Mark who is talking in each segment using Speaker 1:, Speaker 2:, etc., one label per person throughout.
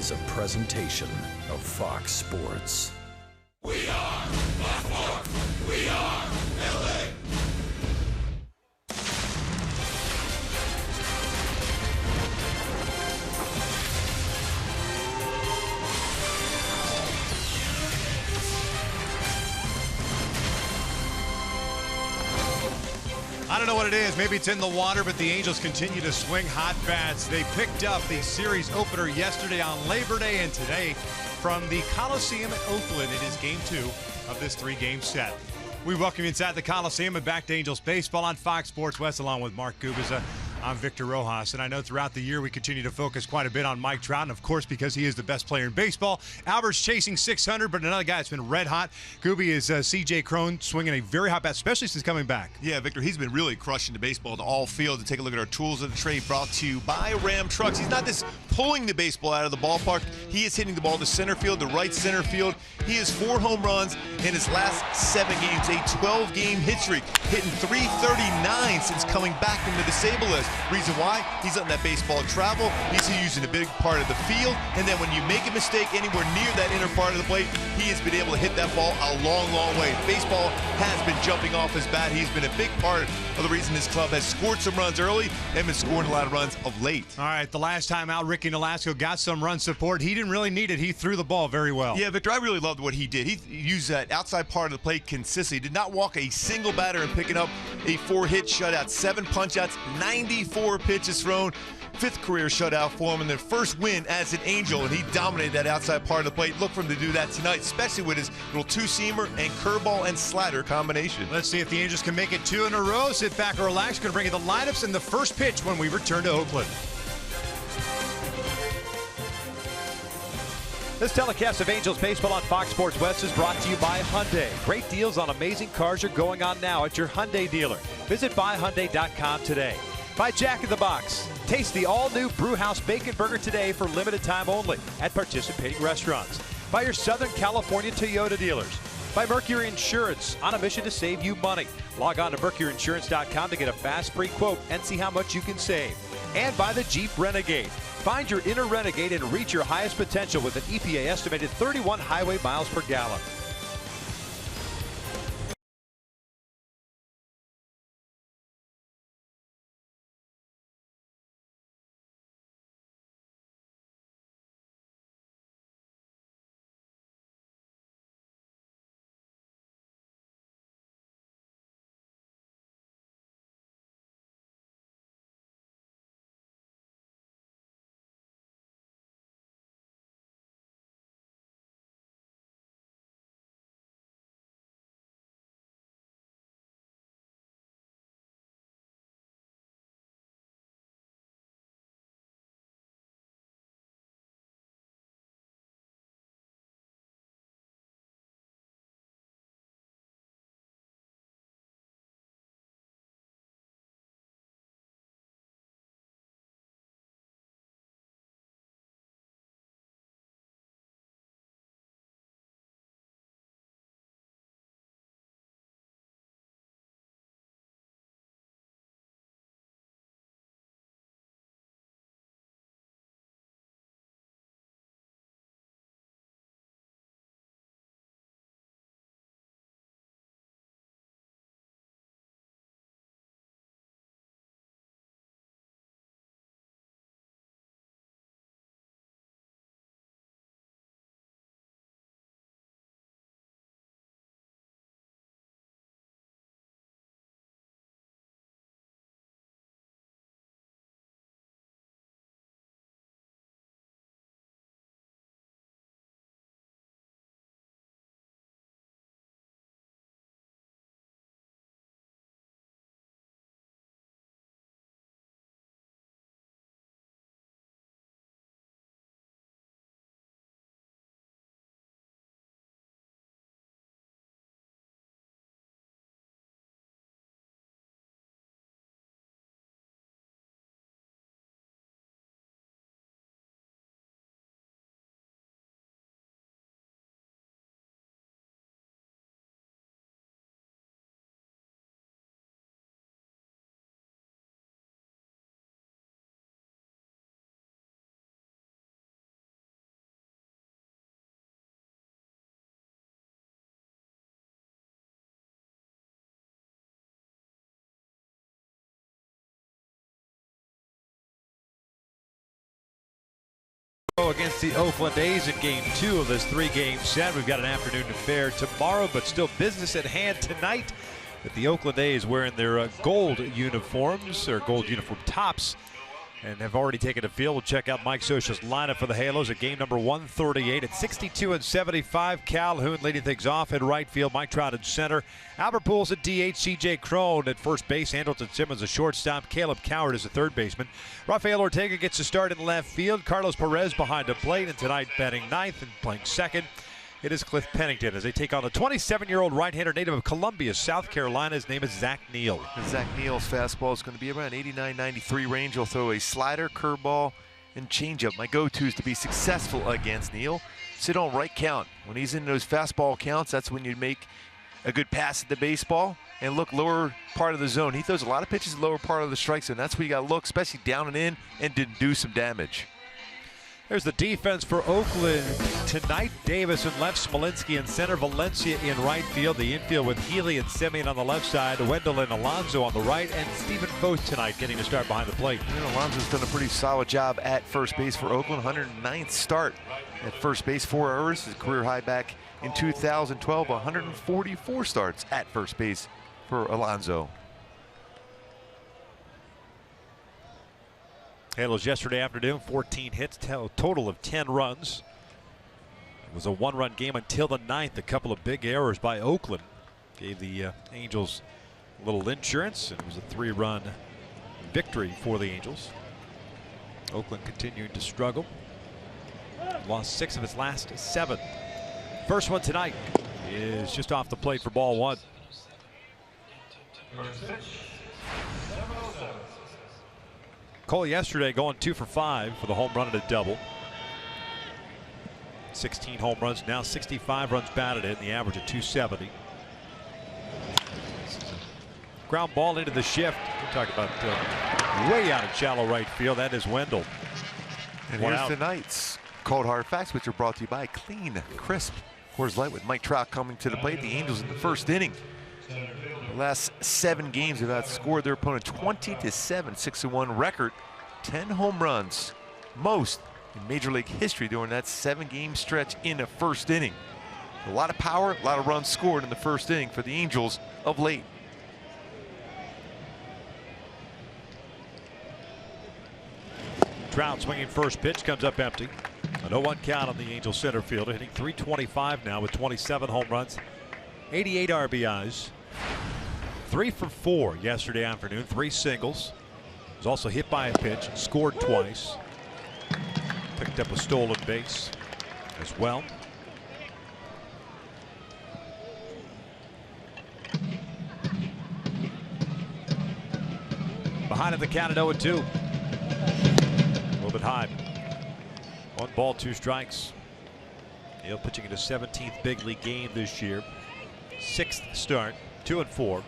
Speaker 1: is a presentation of Fox Sports.
Speaker 2: We are Baltimore. We are LA.
Speaker 3: I don't know what it is. Maybe it's in the water, but the Angels continue to swing hot bats. They picked up the series opener yesterday on Labor Day, and today from the Coliseum at Oakland, it is Game 2 of this 3-game set. We welcome you inside the Coliseum and back to Angels baseball on Fox Sports West, along with Mark Gubiza. I'm Victor Rojas, and I know throughout the year we continue to focus quite a bit on Mike Trout, and of course because he is the best player in baseball. Albert's chasing 600, but another guy that's been red hot. Gooby is C.J. Cron swinging a very hot bat, especially since coming back.
Speaker 4: Yeah, Victor, he's been really crushing the baseball to all field. To take a look at our tools of the trade brought to you by Ram Trucks. He's not just pulling the baseball out of the ballpark. He is hitting the ball to center field, to right center field. He has 4 home runs in his last 7 games, a 12-game hit streak, hitting .339 since coming back from the disabled list. Reason why? He's letting that baseball travel. He's using a big part of the field. And then when you make a mistake anywhere near that inner part of the plate, he has been able to hit that ball a long, long way. Baseball has been jumping off his bat. He's been a big part of the reason this club has scored some runs early and been scoring a lot of runs of late.
Speaker 3: All right, the last time out, Ricky Nolasco got some run support. He didn't really need it. He threw the ball very well.
Speaker 4: Yeah, Victor, I really loved what he did. He used that outside part of the plate consistently. Did not walk a single batter in picking up a 4-hit shutout, 7 punch-outs, 94 pitches thrown. 5th career shutout for him, and their first win as an Angel, and he dominated that outside part of the plate. Look for him to do that tonight, especially with his little 2-seamer and curveball and slider combination.
Speaker 3: Let's see if the Angels can make it 2 in a row. Sit back or relax. Going to bring you the lineups and the first pitch when we return to Oakland.
Speaker 5: This telecast of Angels baseball on Fox Sports West is brought to you by Hyundai. Great deals on amazing cars are going on now at your Hyundai dealer. Visit buyhyundai.com today. By Jack in the Box. Taste the all-new Brewhouse Bacon Burger today for limited time only at participating restaurants. By your Southern California Toyota dealers. By Mercury Insurance, on a mission to save you money. Log on to mercuryinsurance.com to get a fast free quote and see how much you can save. And by the Jeep Renegade. Find your inner Renegade and reach your highest potential with an EPA estimated 31 highway miles per gallon. Against the Oakland A's in game 2 of this 3-game set. We've got an afternoon affair tomorrow, but still business at hand tonight with the Oakland A's wearing their gold uniforms, or gold uniform tops, and have already taken the field. We'll check out Mike Scioscia's lineup for the Halos at game number 138 at 62 and 75. Calhoun leading things off at right field. Mike Trout at center. Albert Pujols at DH. C.J. Cron at first base. Andrelton Simmons a shortstop. Caleb Coward is a third baseman. Rafael Ortega gets a start in left field. Carlos Perez behind the plate, and tonight batting ninth and playing second, it is Cliff Pennington as they take on the 27-year-old right-hander native of Columbia, South Carolina. His name is Zach Neal.
Speaker 4: Zach Neal's fastball is going to be around 89-93 range. He'll throw a slider, curveball, and changeup. My go-to is to be successful against Neal. Sit on right count. When he's in those fastball counts, that's when you make a good pass at the baseball and look lower part of the zone. He throws a lot of pitches in the lower part of the strike zone. That's where you got to look, especially down and in, and to do some damage.
Speaker 5: There's the defense for Oakland tonight. Davis in left, Smolinski in center, Valencia in right field. The infield with Healy and Semien on the left side, Wendell and Alonso on the right, and Stephen Vogt tonight getting to start behind the plate.
Speaker 4: Alonso's done a pretty solid job at first base for Oakland. 109th start at first base, 4 errors. His career high back in 2012, 144 starts at first base for Alonso.
Speaker 5: Halos yesterday afternoon, 14 hits, total of 10 runs. It was a 1-run game until the 9th. A couple of big errors by Oakland gave the Angels a little insurance, and it was a 3-run victory for the Angels. Oakland continuing to struggle. Lost 6 of its last 7. First one tonight is just off the plate for ball 1. Cole yesterday going 2 for 5 for the home run and a double. 16 home runs, now 65 runs batted in, the average of 270. Ground ball into the shift. We're talking about way out in shallow right field. That is Wendell.
Speaker 4: And here's tonight's Cold Hard Facts, which are brought to you by Clean, Crisp Coors Light with Mike Trout coming to the plate. The Angels in the first inning. The last 7 games have outscored their opponent 20-7, 6-1 record, 10 home runs, most in Major League history during that 7-game stretch in the first inning. A lot of power, a lot of runs scored in the first inning for the Angels of late.
Speaker 5: Trout swinging first pitch, comes up empty. A 0-1 count on the Angels center fielder, hitting .325 now with 27 home runs, 88 RBIs. 3 for 4 yesterday afternoon, 3 singles. Was also hit by a pitch, scored twice. Picked up a stolen base as well. Behind at the count at 0-2. A little bit high. 1 ball, 2 strikes. Neal pitching in his 17th big league game this year. 6th start, 2-4.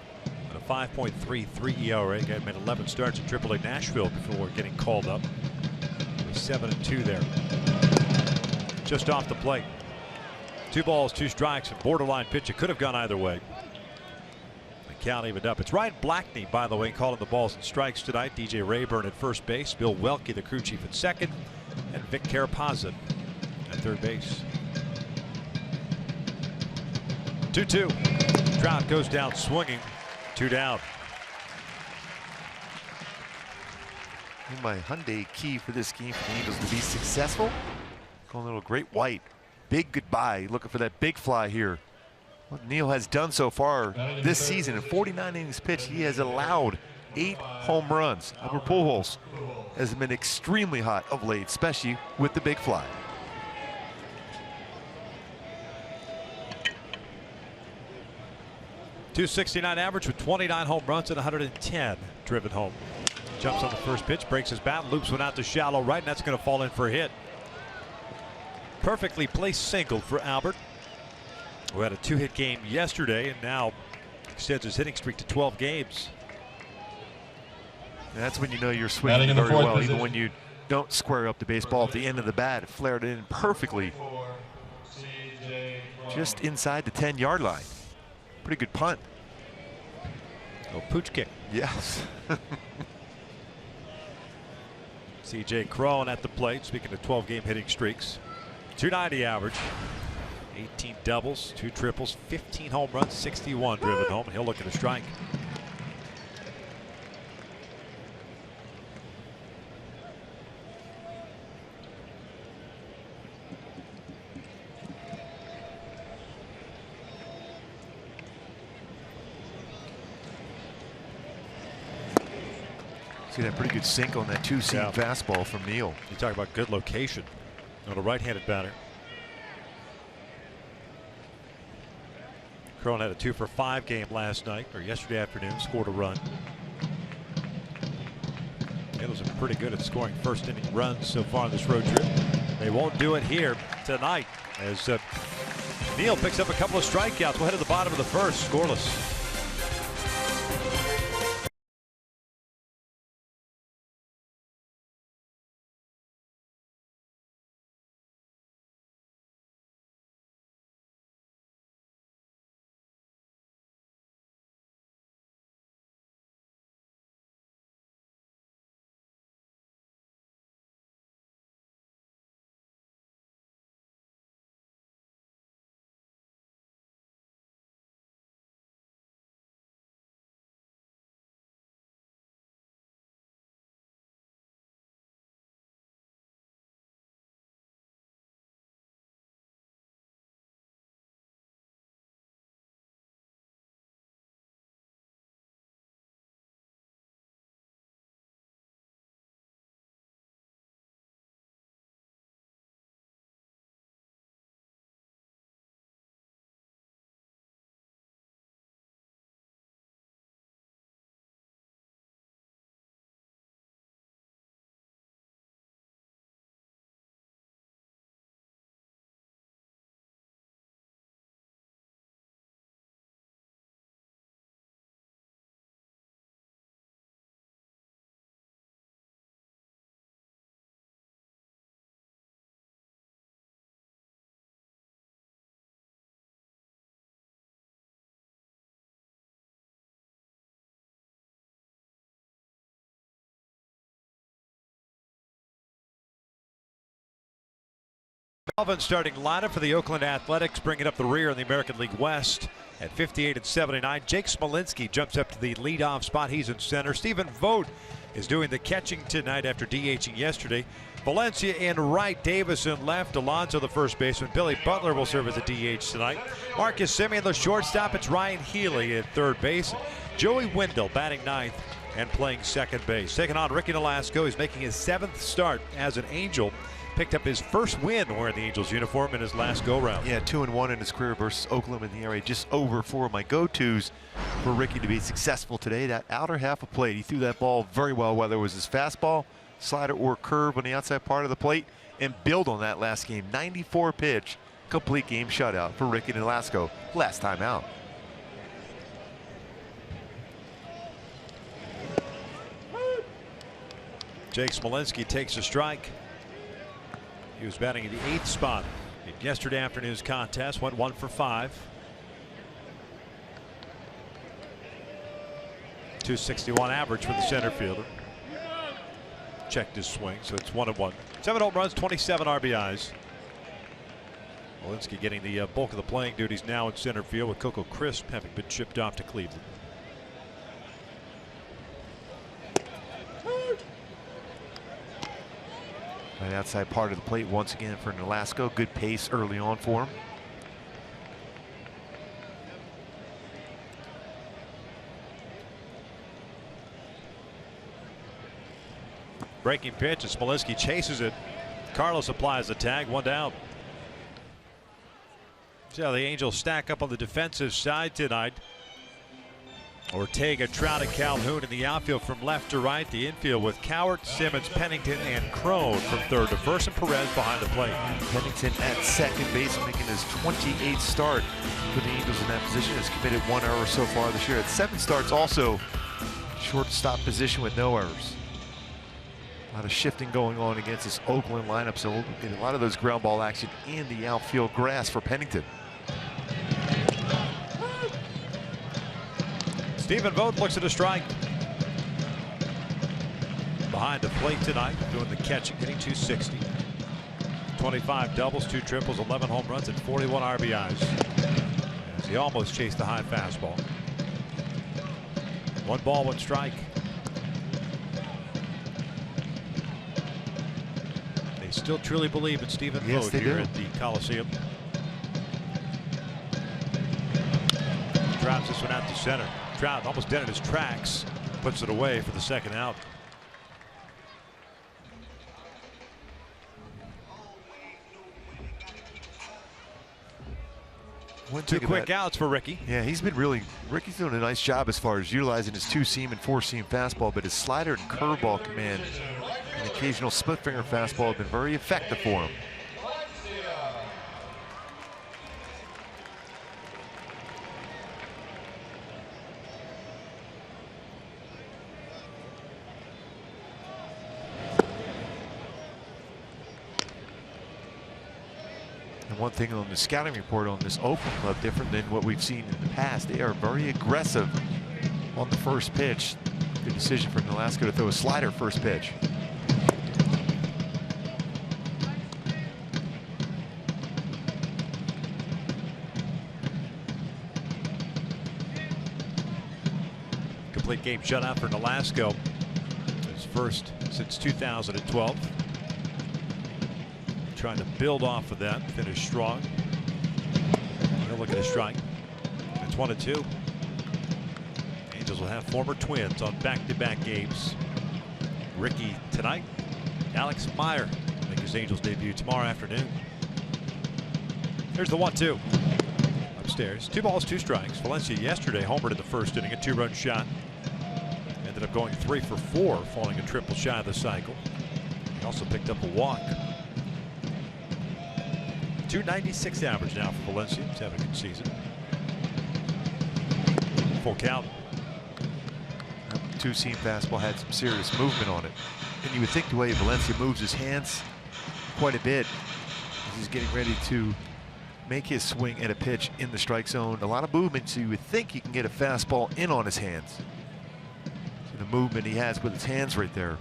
Speaker 5: And a 5.33 ERA. Guy made 11 starts in AAA Nashville before getting called up. 7-2 there. Just off the plate. 2 balls, 2 strikes, and borderline pitch. It could have gone either way. The count evened up. It's Ryan Blackney, by the way, calling the balls and strikes tonight. DJ Rayburn at first base. Bill Welke, the crew chief, at second. And Vic Carapazza at third base. 2-2. Trout goes down swinging. 2 down.
Speaker 4: My Hyundai key for this game for the Angels to be successful. Going a little great white. Big goodbye. Looking for that big fly here. What Neal has done so far this season in 49 innings pitched, he has allowed 8 home runs. Albert Pujols has been extremely hot of late, especially with the big fly.
Speaker 5: .269 average with 29 home runs and 110 driven home. Jumps on the first pitch, breaks his bat, loops one out to shallow right, and that's going to fall in for a hit. Perfectly placed single for Albert, who had a 2-hit game yesterday and now extends his hitting streak to 12 games.
Speaker 4: And that's when you know you're swinging very well, even when you don't square up the baseball at the end of the bat. It flared in perfectly just inside the 10-yard line. Pretty good punt.
Speaker 5: Oh, pooch kick.
Speaker 4: Yes.
Speaker 5: C.J. Cron at the plate. Speaking of 12-game hitting streaks, .290 average, 18 doubles, 2 triples, 15 home runs, 61 driven home, and he'll look at a strike.
Speaker 4: See that pretty good sink on that two-seam fastball from Neal.
Speaker 5: You talk about good location on a right-handed batter. Cron had a 2-for-5 game last night, or yesterday afternoon, scored a run. Angels are pretty good at scoring first inning runs so far on this road trip. They won't do it here tonight as Neal picks up a couple of strikeouts. We'll head to the bottom of the first, scoreless. Melvin starting lineup for the Oakland Athletics, bringing up the rear in the American League West at 58 and 79. Jake Smolinski jumps up to the leadoff spot. He's in center. Stephen Vogt is doing the catching tonight after DHing yesterday. Valencia in right, Davis in left, Alonso the first baseman. Billy Butler will serve as a DH tonight. Marcus Semien the shortstop. It's Ryan Healy at third base. Joey Wendell batting ninth and playing second base. Taking on Ricky Nolasco. He's making his 7th start as an Angel. Picked up his first win wearing the Angels uniform in his last go-round.
Speaker 4: Yeah, 2-1 in his career versus Oakland in the area. Just over 4 of my go-tos for Ricky to be successful today. That outer half of plate, he threw that ball very well, whether it was his fastball, slider, or curve on the outside part of the plate, and build on that last game. 94 pitch, complete game shutout for Ricky Nolasco last time out.
Speaker 5: Jake Smolinski takes a strike. He was batting in the 8th spot in yesterday afternoon's contest. Went 1 for 5. .261 average for the center fielder. Checked his swing, so it's 1-1. 7 home runs, 27 RBIs. Smolinski getting the bulk of the playing duties now in center field, with Coco Crisp having been shipped off to Cleveland.
Speaker 4: Right outside part of the plate once again for Nolasco. Good pace early on for him.
Speaker 5: Breaking pitch, and Smolinski chases it. Carlos applies the tag, 1 down. See how the Angels stack up on the defensive side tonight. Ortega, Trout, and Calhoun in the outfield from left to right. The infield with Cowart, Simmons, Pennington, and Cron from third to first, and Perez behind the plate.
Speaker 4: Pennington at second base, making his 28th start for the Angels in that position. Has committed 1 error so far this year. At 7 starts, also shortstop position with no errors. A lot of shifting going on against this Oakland lineup, so we'll get a lot of those ground ball action in the outfield grass for Pennington.
Speaker 5: Stephen Vogt looks at a strike. behind the plate tonight, doing the catching, hitting .260. 25 doubles, 2 triples, 11 home runs, and 41 RBIs. As he almost chased the high fastball. 1 ball, 1 strike. They still truly believe in Stephen Vogt here at the Coliseum. Drives this one out to center. Trout almost dead in his tracks. Puts it away for the second out. 2 quick outs for Ricky.
Speaker 6: Yeah, Ricky's doing a nice job as far as utilizing his 2-seam and 4-seam fastball, but his slider and curveball command and occasional split finger fastball have been very effective for him. One thing on the scouting report on this Oakland club, different than what we've seen in the past, they are very aggressive on the first pitch. Good decision from Nolasco to throw a slider first pitch.
Speaker 5: Complete game shutout for Nolasco. His first since 2012. Trying to build off of that, finish strong. Look at a strike. It's 1-2. Angels will have former twins on back-to-back games. Ricky tonight. Alex Meyer make his Angels debut tomorrow afternoon. Here's the 1-2. Upstairs. 2 balls, 2 strikes. Valencia yesterday homered in the first inning, a 2-run shot. Ended up going 3 for 4, falling a triple shy of the cycle. He also picked up a walk. .296 average now for Valencia. He's having a good season. Full count.
Speaker 6: 2-seam fastball had some serious movement on it. And you would think the way Valencia moves his hands quite a bit as he's getting ready to make his swing at a pitch in the strike zone. A lot of movement, so you would think he can get a fastball in on his hands. So the movement he has with his hands right there.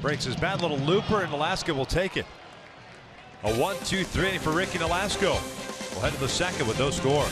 Speaker 5: Breaks his bat, little looper, and Nolasco will take it. A 1-2-3 for Ricky Nolasco. We'll head to the second with no score.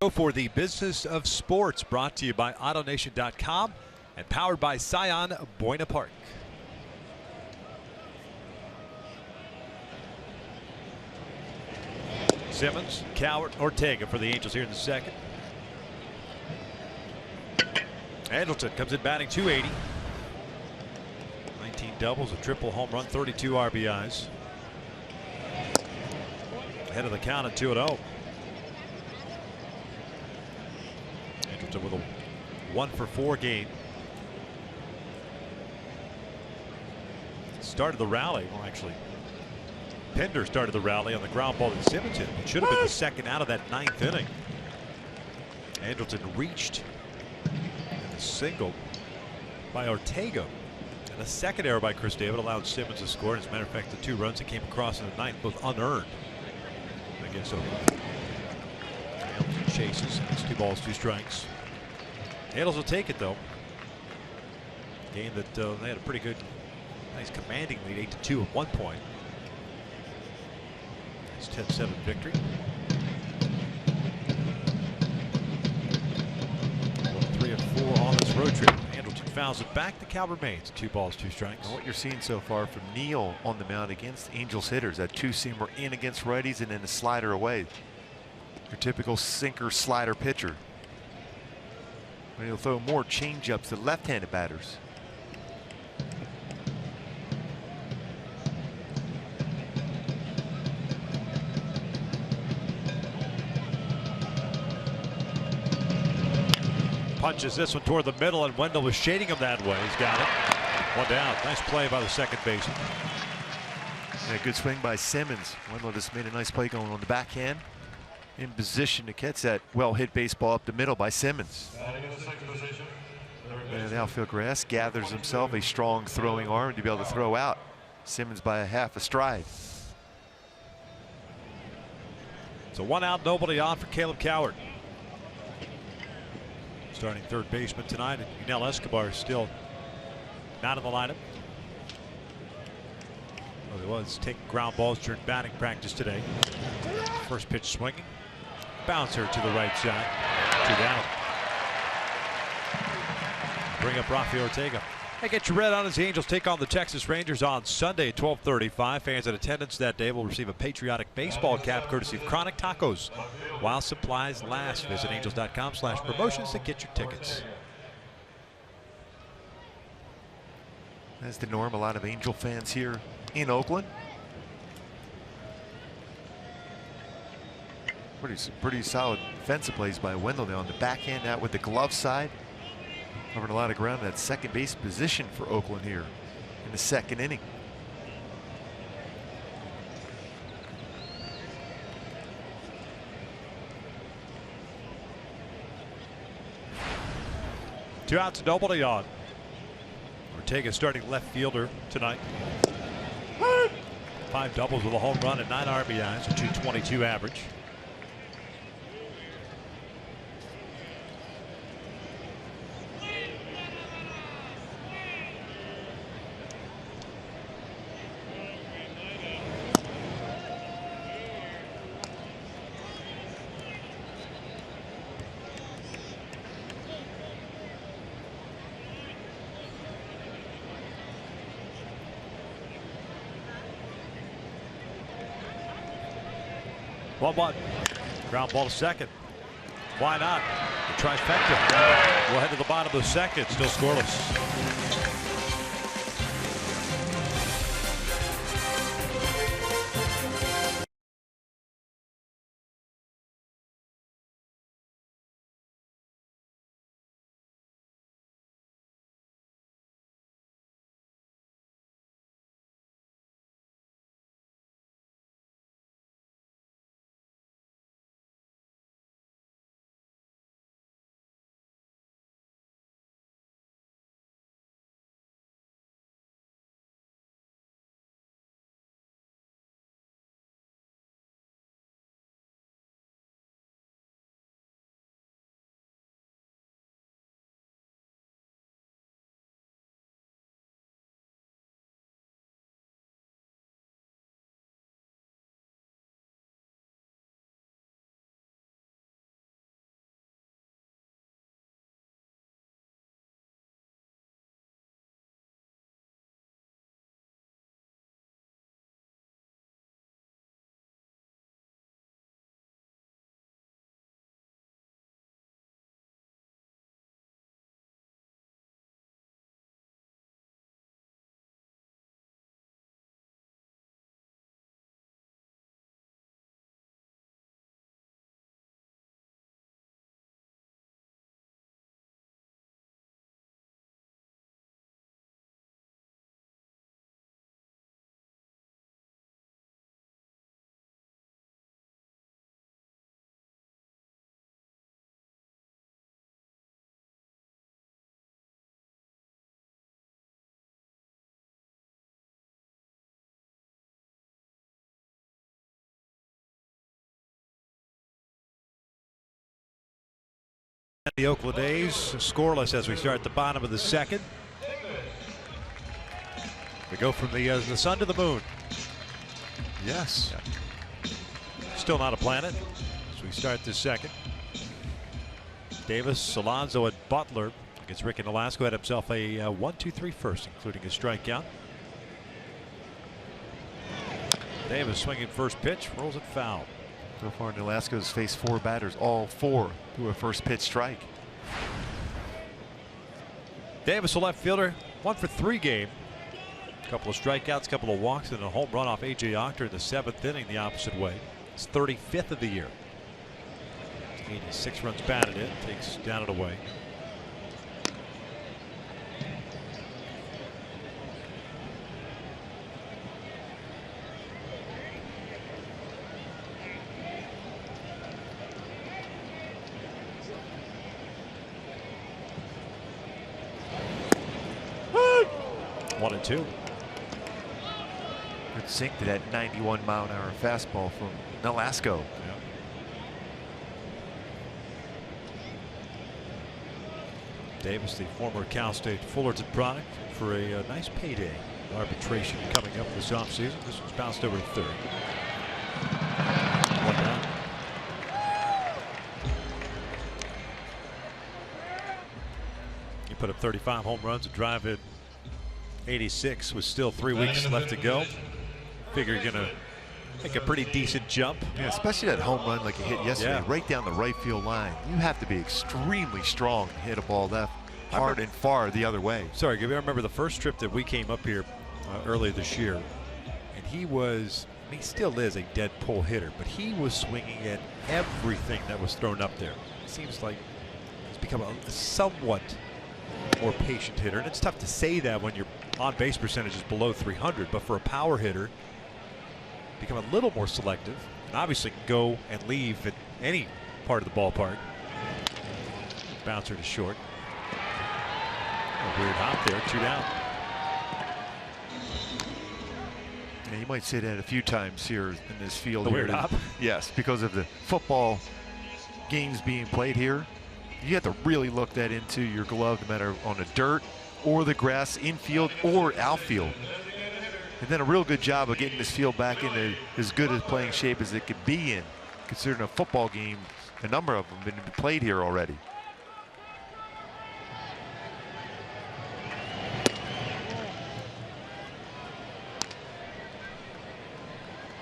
Speaker 5: Show for the business of sports, brought to you by AutoNation.com and powered by Scion Buena Park. Simmons, Cowart, Ortega for the Angels here in the second. Andrelton comes in batting .280. 19 doubles, a triple home run, 32 RBIs. Ahead of the count at 2-0. Angleton with a 1-for-4 game. Started the rally. Well, actually, Pender started the rally on the ground ball that Simmons hit. It should have been the second out of that 9th inning. Angleton reached and a single by Ortega. And a second error by Chris David allowed Simmons to score. As a matter of fact, the 2 runs that came across in the 9th, both unearned against Oakland. Angleton chases. It's 2 balls, 2 strikes. Angels will take it, though. Game that they had a pretty good, nice commanding lead, 8-2 at one point. Nice 10-7 victory. 3-4 on this road trip. Angleton fouls it back. The count remains 2 balls, 2 strikes.
Speaker 6: And what you're seeing so far from Neal on the mound against Angels hitters, that 2-seamer in against righties and then a slider away. Your typical sinker slider pitcher. But he'll throw more changeups to left-handed batters.
Speaker 5: Punches this one toward the middle, and Wendell was shading him that way. He's got it. 1 down. Nice play by the second baseman.
Speaker 6: And a good swing by Simmons. Wendell just made a nice play going on the backhand. In position to catch that well-hit baseball up the middle by Simmons. And the outfield grass gathers himself a strong throwing arm to be able to throw out Simmons by a half a stride.
Speaker 5: So 1 out, nobody on for Caleb Coward. Starting third baseman tonight, and Yunel Escobar is still not in the lineup. Well, he was taking ground balls during batting practice today. First pitch swinging. Bouncer to the right side. 2 down. Bring up Rafi Ortega. Hey, get your red on as the Angels take on the Texas Rangers on Sunday at 12:35. Fans in attendance that day will receive a patriotic baseball cap courtesy of Chronic Tacos while supplies last. Visit angels.com/promotions to get your tickets.
Speaker 6: As the norm, a lot of Angel fans here in Oakland. Pretty solid defensive plays by Wendell there on the backhand out with the glove side. Covering a lot of ground in that second base position for Oakland here in the second inning.
Speaker 5: Two outs, nobody on. Ortega starting left fielder tonight. 5 doubles with a home run and 9 RBIs, a .222 average. One. Ground ball to second. Why not? The trifecta. We'll head to the bottom of the second. Still scoreless. The Oakland A's scoreless as we start the bottom of the second. We go from the sun to the moon.
Speaker 6: Yes.
Speaker 5: Still not a planet as we start this second. Davis, Alonso, and Butler against Rick and Nolasco. Had himself a 1-2-3 first, including a strikeout. Davis swinging first pitch, rolls it foul.
Speaker 6: So far, Nolasco's faced 4 batters, all 4 through a first pitch strike.
Speaker 5: Davis, a left fielder, 1 for 3 game. A couple of strikeouts, a couple of walks, and a home run off A.J. Octor in the 7th inning the opposite way. It's 35th of the year. 86 runs batted in, takes down and away. One and two.
Speaker 6: Good sink to that 91-mile-an-hour fastball from Nolasco.
Speaker 5: Yeah. Davis, the former Cal State Fullerton product, for a nice payday. Arbitration coming up this offseason. This one's bounced over to third. One down. He put up 35 home runs and drive in 86 with still 3 weeks left to go. Figure you're going to make a pretty decent jump.
Speaker 6: Yeah, especially that home run like he hit yesterday, right down the right field line. You have to be extremely strong to hit a ball left hard and far the other way.
Speaker 5: Sorry, I remember the first trip that we came up here earlier this year, and he still is a dead pull hitter, but he was swinging at everything that was thrown up there. It seems like he's become a somewhat more patient hitter, and it's tough to say that when your on-base percentage is below 300, but for a power hitter, become a little more selective, and obviously can go and leave at any part of the ballpark. Bouncer to short. A weird hop there, 2 down.
Speaker 6: Yeah, you might say that a few times here in this field.
Speaker 5: The weird hop?
Speaker 6: Yes, because of the football games being played here. You have to really look that into your glove, no matter on the dirt or the grass, infield or outfield. And then a real good job of getting this field back into as good a playing shape as it could be in, considering a football game, a number of them have been played here already.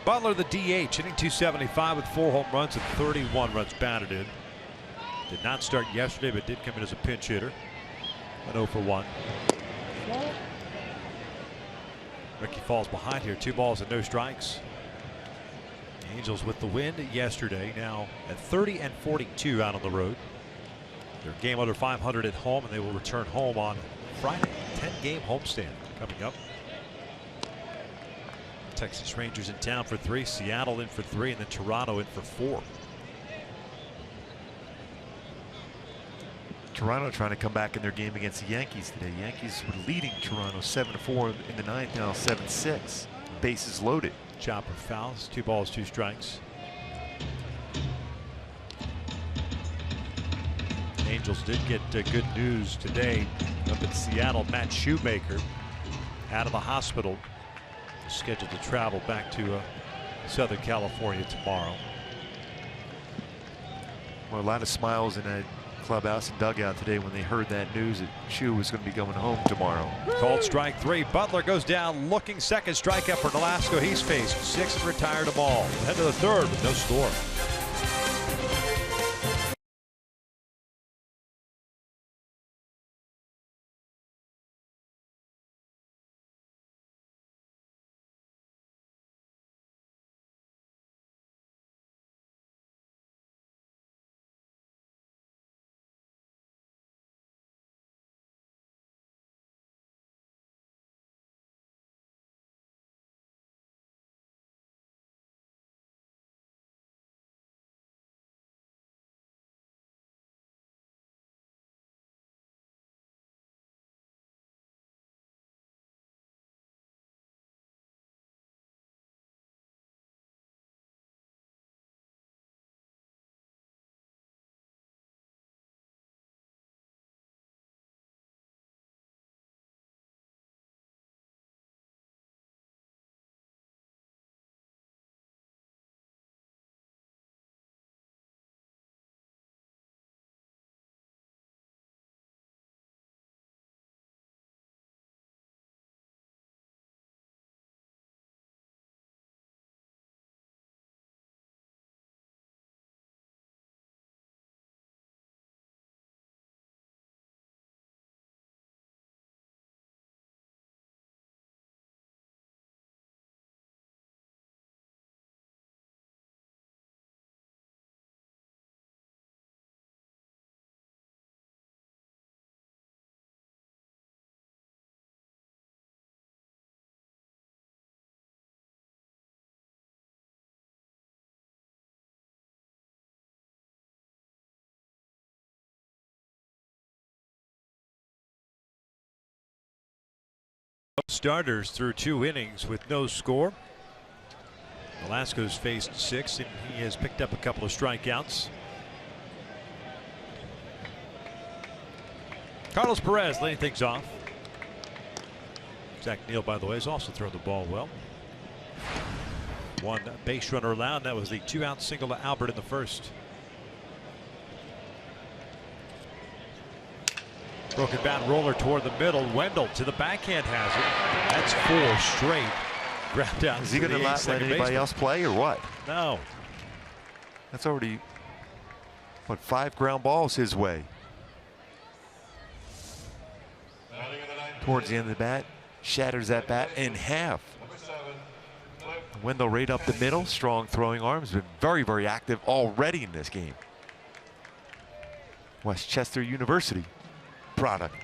Speaker 5: Butler, the DH, hitting .275 with 4 home runs and 31 runs batted in. Did not start yesterday, but did come in as a pinch hitter. An 0 for 1. Ricky falls behind here. 2 balls and no strikes. The Angels with the win yesterday, now at 30-42 out on the road. They're game under 500 at home, and they will return home on Friday. 10-game homestand coming up. Texas Rangers in town for 3, Seattle in for 3, and then Toronto in for 4.
Speaker 6: Toronto trying to come back in their game against the Yankees today. Yankees were leading Toronto 7-4 in the 9th, now 7-6. Bases loaded.
Speaker 5: Chopper fouls, 2 balls, 2 strikes. Angels did get good news today up in Seattle. Matt Shoemaker out of the hospital, scheduled to travel back to Southern California tomorrow.
Speaker 6: Well, a lot of smiles in that clubhouse and dugout today when they heard that news that Shu was going to be going home tomorrow.
Speaker 5: Called strike 3. Butler goes down looking, second strikeout for Nolasco. He's faced 6 and retired them all. Head to the 3rd with no score. Starters through 2 innings with no score. Velasco's faced 6, and he has picked up a couple of strikeouts. Carlos Perez leading things off. Zach Neal, by the way, has also thrown the ball well. 1 base runner allowed. That was the 2-out single to Albert in the first. Broken bat roller toward the middle. Wendell to the backhand has it. That's 4 straight. Ground out.
Speaker 6: Is he going to not let anybody else play or what?
Speaker 5: No.
Speaker 6: That's already, what, 5 ground balls his way. Towards the end of the bat, shatters that bat in half. Wendell right up the middle, strong throwing arms, been very, very active already in this game. Westchester University product.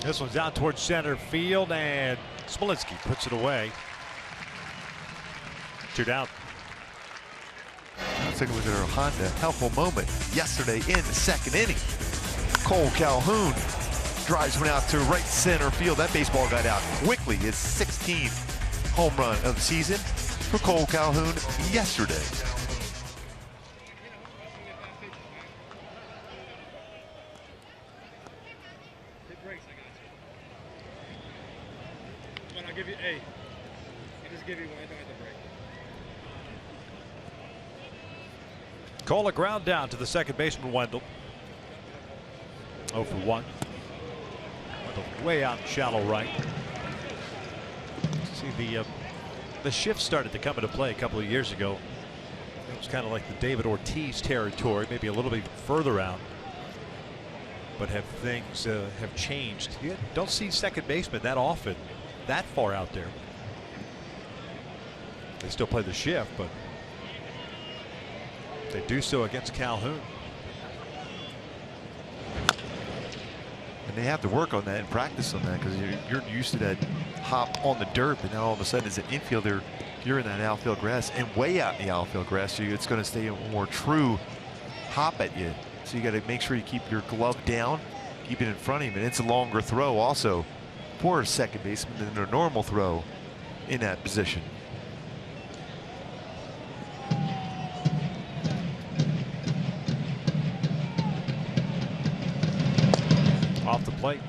Speaker 5: This one's out towards center field, and Smolinski puts it away. 2 down.
Speaker 6: Let's take a look at our Honda helpful moment yesterday in the 2nd inning. Cole Calhoun drives one out to right center field. That baseball got out quickly. His 16th home run of the season for Cole Calhoun yesterday.
Speaker 7: I'll give you A. I'll just give you 1. I don't have to break.
Speaker 5: Cole a ground down to the second baseman Wendell. 0 for 1. Wendell way out in shallow right. See the shift started to come into play a couple of years ago. It was kind of like the David Ortiz territory, maybe a little bit further out. But have things have changed? You don't see second baseman that often, that far out there. They still play the shift, but they do so against Calhoun.
Speaker 6: And they have to work on that and practice on that, because you're used to that hop on the dirt, but now all of a sudden as an infielder you're in that outfield grass and way out in the outfield grass, so it's going to stay a more true hop at you. So you got to make sure you keep your glove down, keep it in front of him, and it's a longer throw also for a second baseman than a normal throw in that position.
Speaker 5: Off the plate.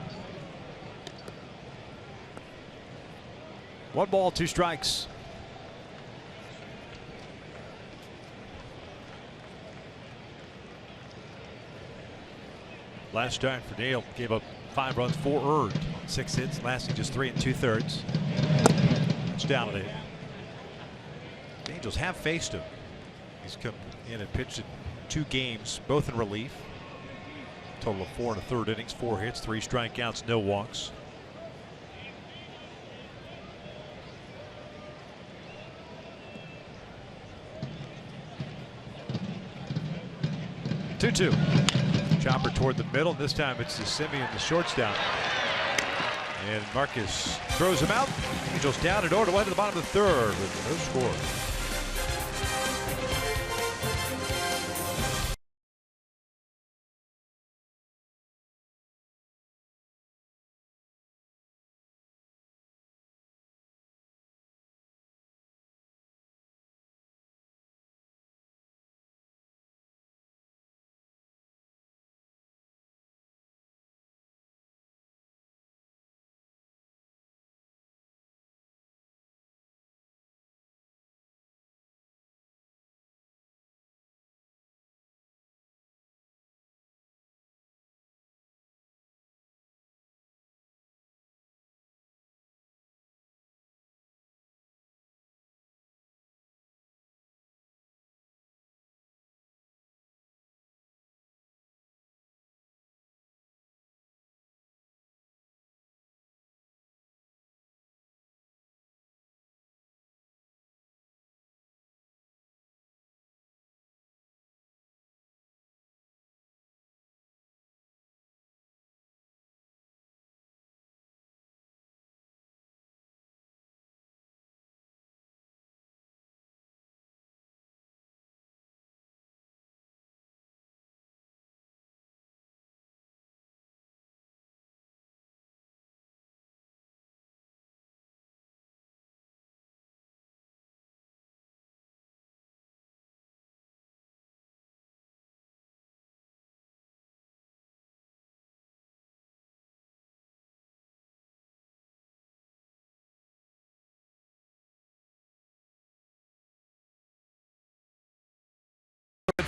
Speaker 5: 1 ball, 2 strikes. Last start for Dale gave up 5 runs, 4 earned, 6 hits, lasting just 3 2/3. It's down today. The Angels have faced him. He's come in and pitched in 2 games, both in relief. Total of 4 1/3 innings, 4 hits, 3 strikeouts, no walks. Two. Chopper toward the middle. This time it's the Simeon, the shortstop. And Marcus throws him out. Angels down in order, 1 to the bottom of the 3rd with no score.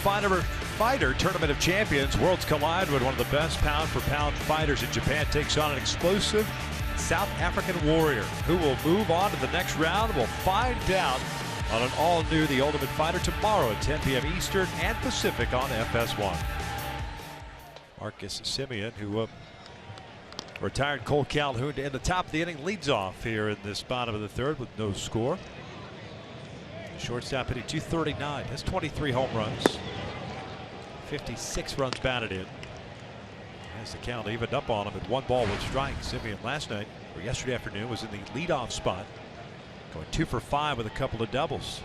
Speaker 5: Fighter Tournament of Champions. Worlds collide when one of the best pound-for-pound fighters in Japan takes on an explosive South African warrior. Who will move on to the next round? We'll find out on an all-new The Ultimate Fighter tomorrow at 10 p.m. Eastern and Pacific on FS1. Marcus Semien, who retired Cole Calhoun to end the top of the inning, leads off here in this bottom of the third with no score. Shortstop hitting .239. That's 23 home runs. 56 runs batted in. As the count evened up on him at 1 ball, 1 strike. Semien last night, or yesterday afternoon, was in the leadoff spot, going 2 for 5 with a couple of doubles.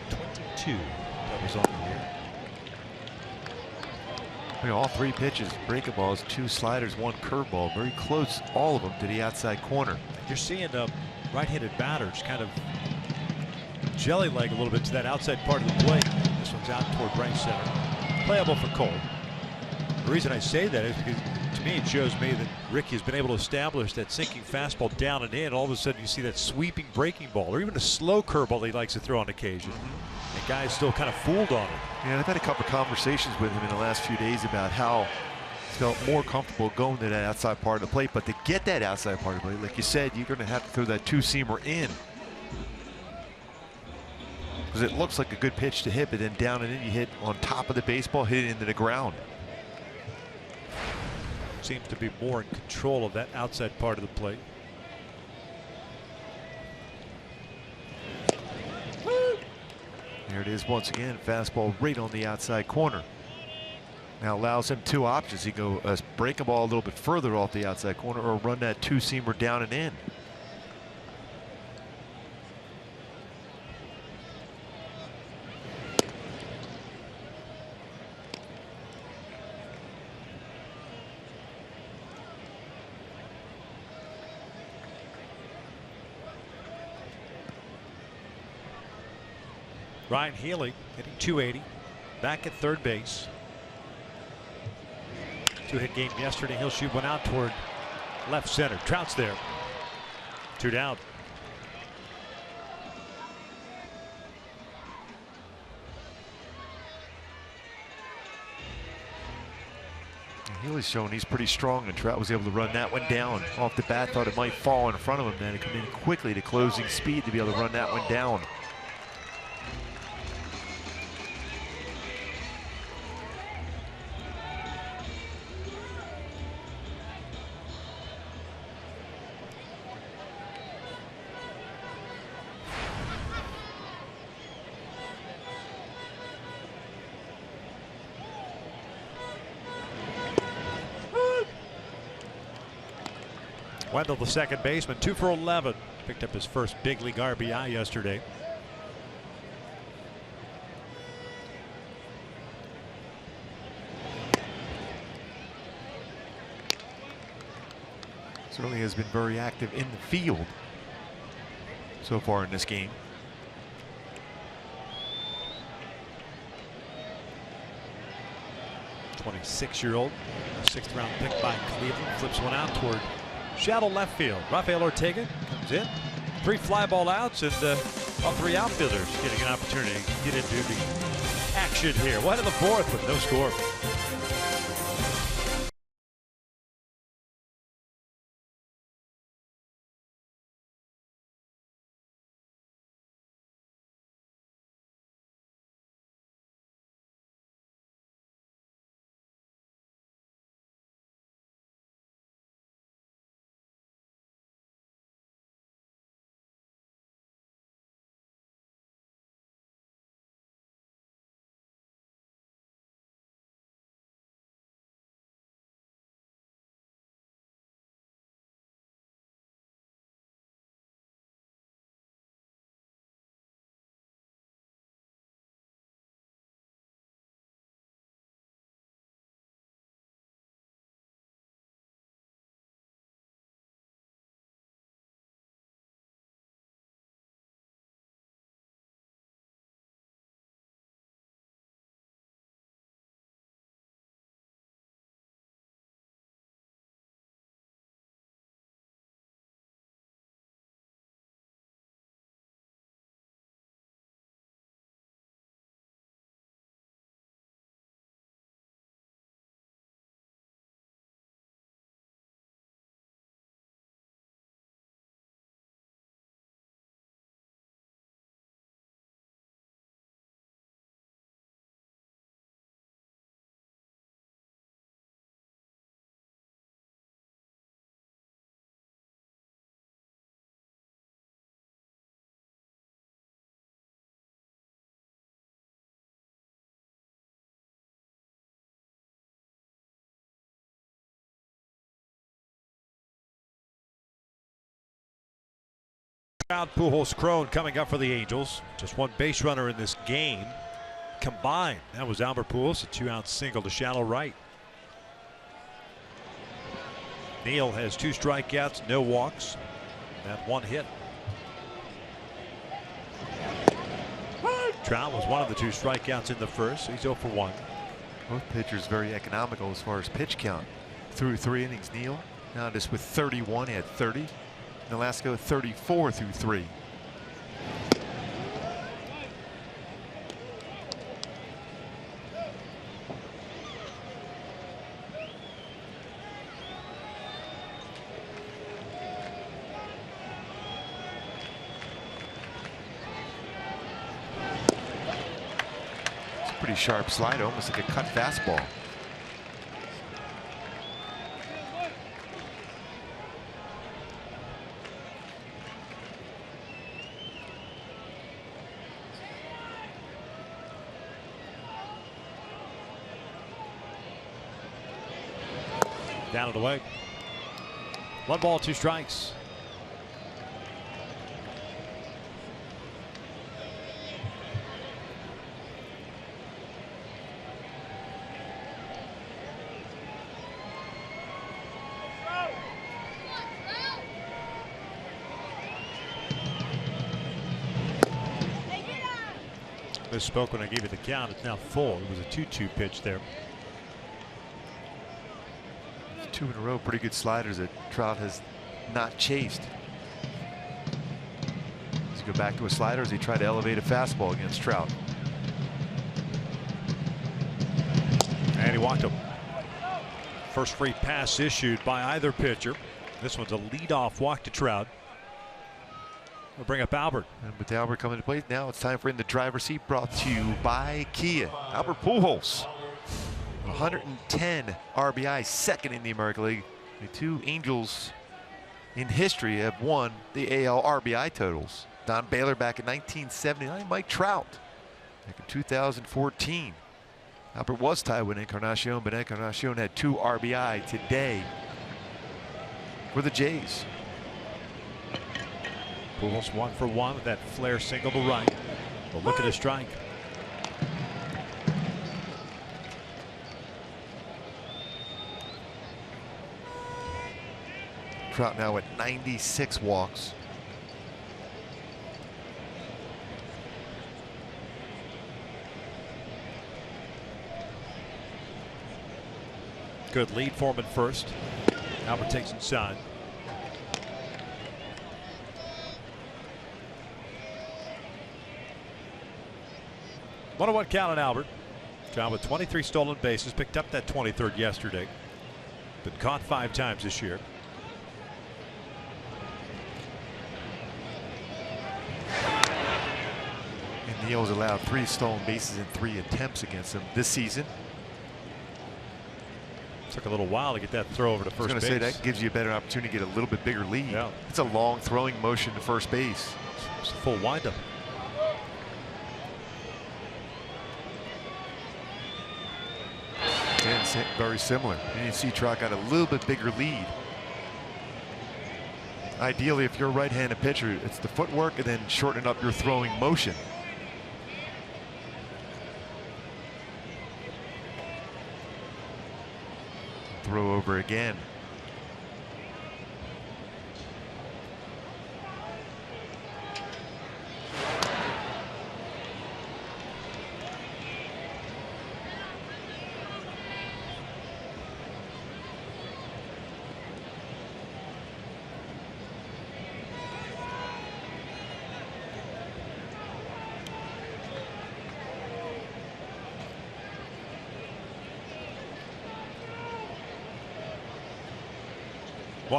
Speaker 5: 22 doubles on the year.
Speaker 6: All 3 pitches, breaking balls, 2 sliders, 1 curveball, very close, all of them to the outside corner.
Speaker 5: You're seeing right-handed batters kind of jelly leg a little bit to that outside part of the plate. This one's out toward right center. Playable for Cole. The reason I say that is because to me it shows me that Ricky has been able to establish that sinking fastball down and in. All of a sudden you see that sweeping breaking ball or even a slow curveball he likes to throw on occasion. The guy's still kind of fooled on it.
Speaker 6: Yeah, I've had a couple of conversations with him in the last few days about how he felt more comfortable going to that outside part of the plate. But to get that outside part of the plate, like you said, you're going to have to throw that 2-seamer in. Because it looks like a good pitch to hit, but then down and in you hit on top of the baseball, hit it into the ground.
Speaker 5: Seems to be more in control of that outside part of the plate.
Speaker 6: There it is once again, fastball right on the outside corner. Now allows him 2 options. He can go break a ball a little bit further off the outside corner or run that 2-seamer down and in.
Speaker 5: Ryan Healy hitting .280, back at third base. 2-hit game yesterday. He'll shoot one out toward left center. Trout's there. 2 down.
Speaker 6: Healy's showing he's pretty strong, and Trout was able to run that one down off the bat. Thought it might fall in front of him, then it come in quickly to closing speed to be able to run that one down.
Speaker 5: Wendell, the second baseman, 2 for 11. Picked up his first big league RBI yesterday.
Speaker 6: Certainly has been very active in the field so far in this game.
Speaker 5: '26-year-old, 6th round pick by Cleveland, flips one out toward shallow left field. Rafael Ortega comes in, 3 fly ball outs, and all 3 outfielders getting an opportunity to get into the action here. 1 in the 4th with no score. Trout, Pujols, Crone coming up for the Angels. Just one base runner in this game combined. That was Albert Pujols, a 2-out single to shallow right. Neal has 2 strikeouts, no walks, and 1 hit. Trout was one of the 2 strikeouts in the first, so he's 0 for 1.
Speaker 6: Both pitchers very economical as far as pitch count. Through 3 innings, Neal. Now just with 31, he had 30. Nolasco 34 through 3. It's a pretty sharp slide, almost like a cut fastball.
Speaker 5: Down and away. 1 ball, 2 strikes. Misspoke when I gave it the count. It's now full. It was a 2-2 pitch there.
Speaker 6: 2 in a row, pretty good sliders that Trout has not chased. Does he go back to a slider as he tried to elevate a fastball against Trout?
Speaker 5: And he walked him. First free pass issued by either pitcher. This one's a leadoff walk to Trout. We'll bring up Albert.
Speaker 6: And with Albert coming to play, now it's time for In the Driver's Seat, brought to you by Kia. Albert Pujols. 110 RBI, second in the American League. The 2 Angels in history have won the AL RBI totals. Don Baylor back in 1979, Mike Trout back in 2014. Albert was tied with Encarnacion, but Encarnacion had 2 RBI today for the Jays.
Speaker 5: Pujols 1 for 1 with that flare single to right. But look at his strike.
Speaker 6: Trout now at 96 walks.
Speaker 5: Good lead for him at first. Albert takes inside. One on 1 count on Albert. Trout with 23 stolen bases, picked up that 23rd yesterday. Been caught 5 times this year.
Speaker 6: Neal's allowed 3 stolen bases in 3 attempts against him this season.
Speaker 5: Took a little while to get that throw over to first base.
Speaker 6: I was going to say that gives you a better opportunity to get a little bit bigger lead.
Speaker 5: Yeah.
Speaker 6: It's a long throwing motion to first base.
Speaker 5: It's a full windup.
Speaker 6: And very similar. And you see Trout got a little bit bigger lead. Ideally, if you're a right-handed pitcher, it's the footwork and then shortening up your throwing motion. Throw over again.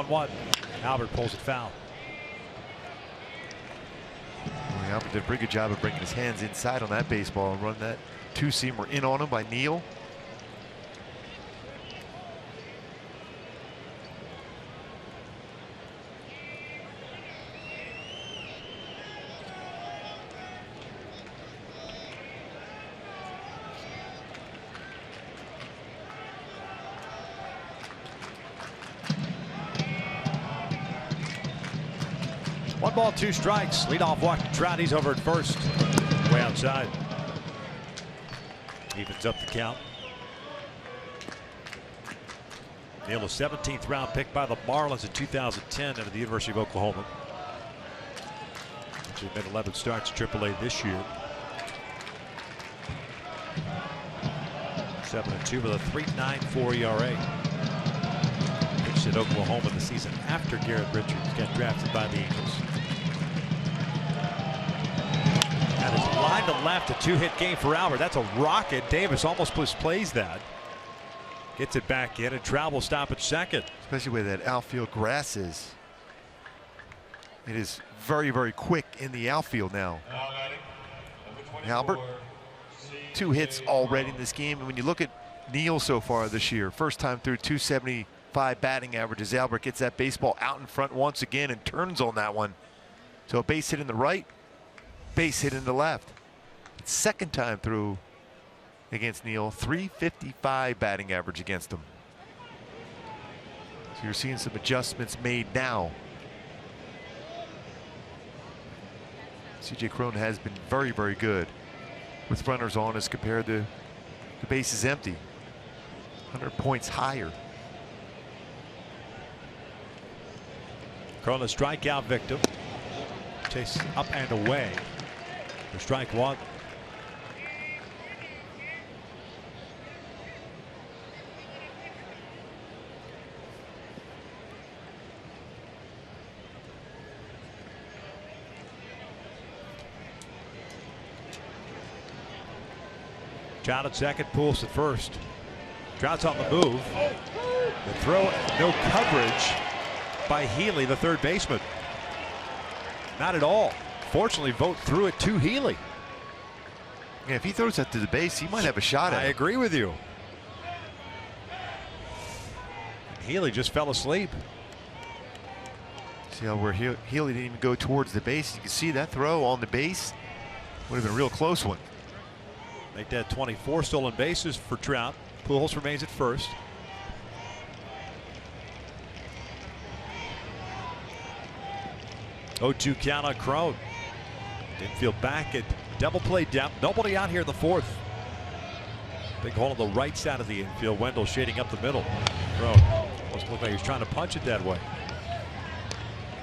Speaker 5: One. Albert pulls it foul.
Speaker 6: Well, Albert did a pretty good job of bringing his hands inside on that baseball and run that 2-seamer in on him by Neal.
Speaker 5: ball, 2 strikes. Leadoff walk to Trout. He's over at first. Way outside. Evens up the count. Neal, a 17th round pick by the Marlins in 2010 out of the University of Oklahoma. Which has made 11 starts AAA this year. 7-2 with a 3.94 ERA. Pitched at Oklahoma the season after Garrett Richards got drafted by the Angels. That is line to left, a 2-hit game for Albert. That's a rocket. Davis almost plays that. Gets it back in, and Trout will stop at second.
Speaker 6: Especially where that outfield grass is. It is very, very quick in the outfield now. Albert, 2 hits already in this game. And when you look at Neal so far this year, first time through, 275 batting averages. Albert gets that baseball out in front once again and turns on that one. So a base hit in the right, base hit in the left. Second time through against Neal, 355 batting average against him. So you're seeing some adjustments made now. C.J. Cron has been very, very good with runners on as compared to the bases empty. 100 points higher.
Speaker 5: Cron, a strikeout victim. Chase up and away for strike 1. Trout at second, Pujols at first. Trout's on the move. The throw, no coverage by Healy, the third baseman. Not at all. Fortunately, Vogt threw it to Healy.
Speaker 6: Yeah, if he throws that to the base, he might have a shot at it.
Speaker 5: I agree with you. Healy just fell asleep.
Speaker 6: See how where Healy didn't even go towards the base. You can see that throw on the base would have been a real close one.
Speaker 5: Make that 24 stolen bases for Trout. Pujols remains at first. Oh, 2 count on Cron. Infield back at double play depth. Nobody out here in the 4th. Big hole on the right side of the infield. Wendell shading up the middle. Cron almost looked like he was trying to punch it that way.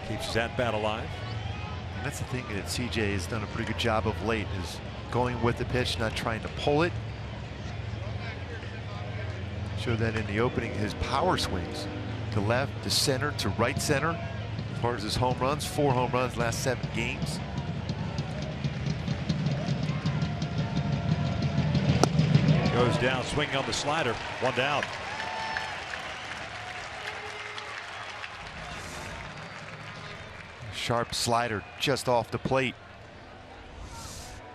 Speaker 5: Keeps his at-bat alive.
Speaker 6: And that's the thing that CJ has done a pretty good job of late, is going with the pitch, not trying to pull it. Showed that in the opening, his power swings to left, to center, to right center. As far as his home runs, 4 home runs last 7 games.
Speaker 5: Goes down, swinging on the slider. 1 down.
Speaker 6: Sharp slider just off the plate.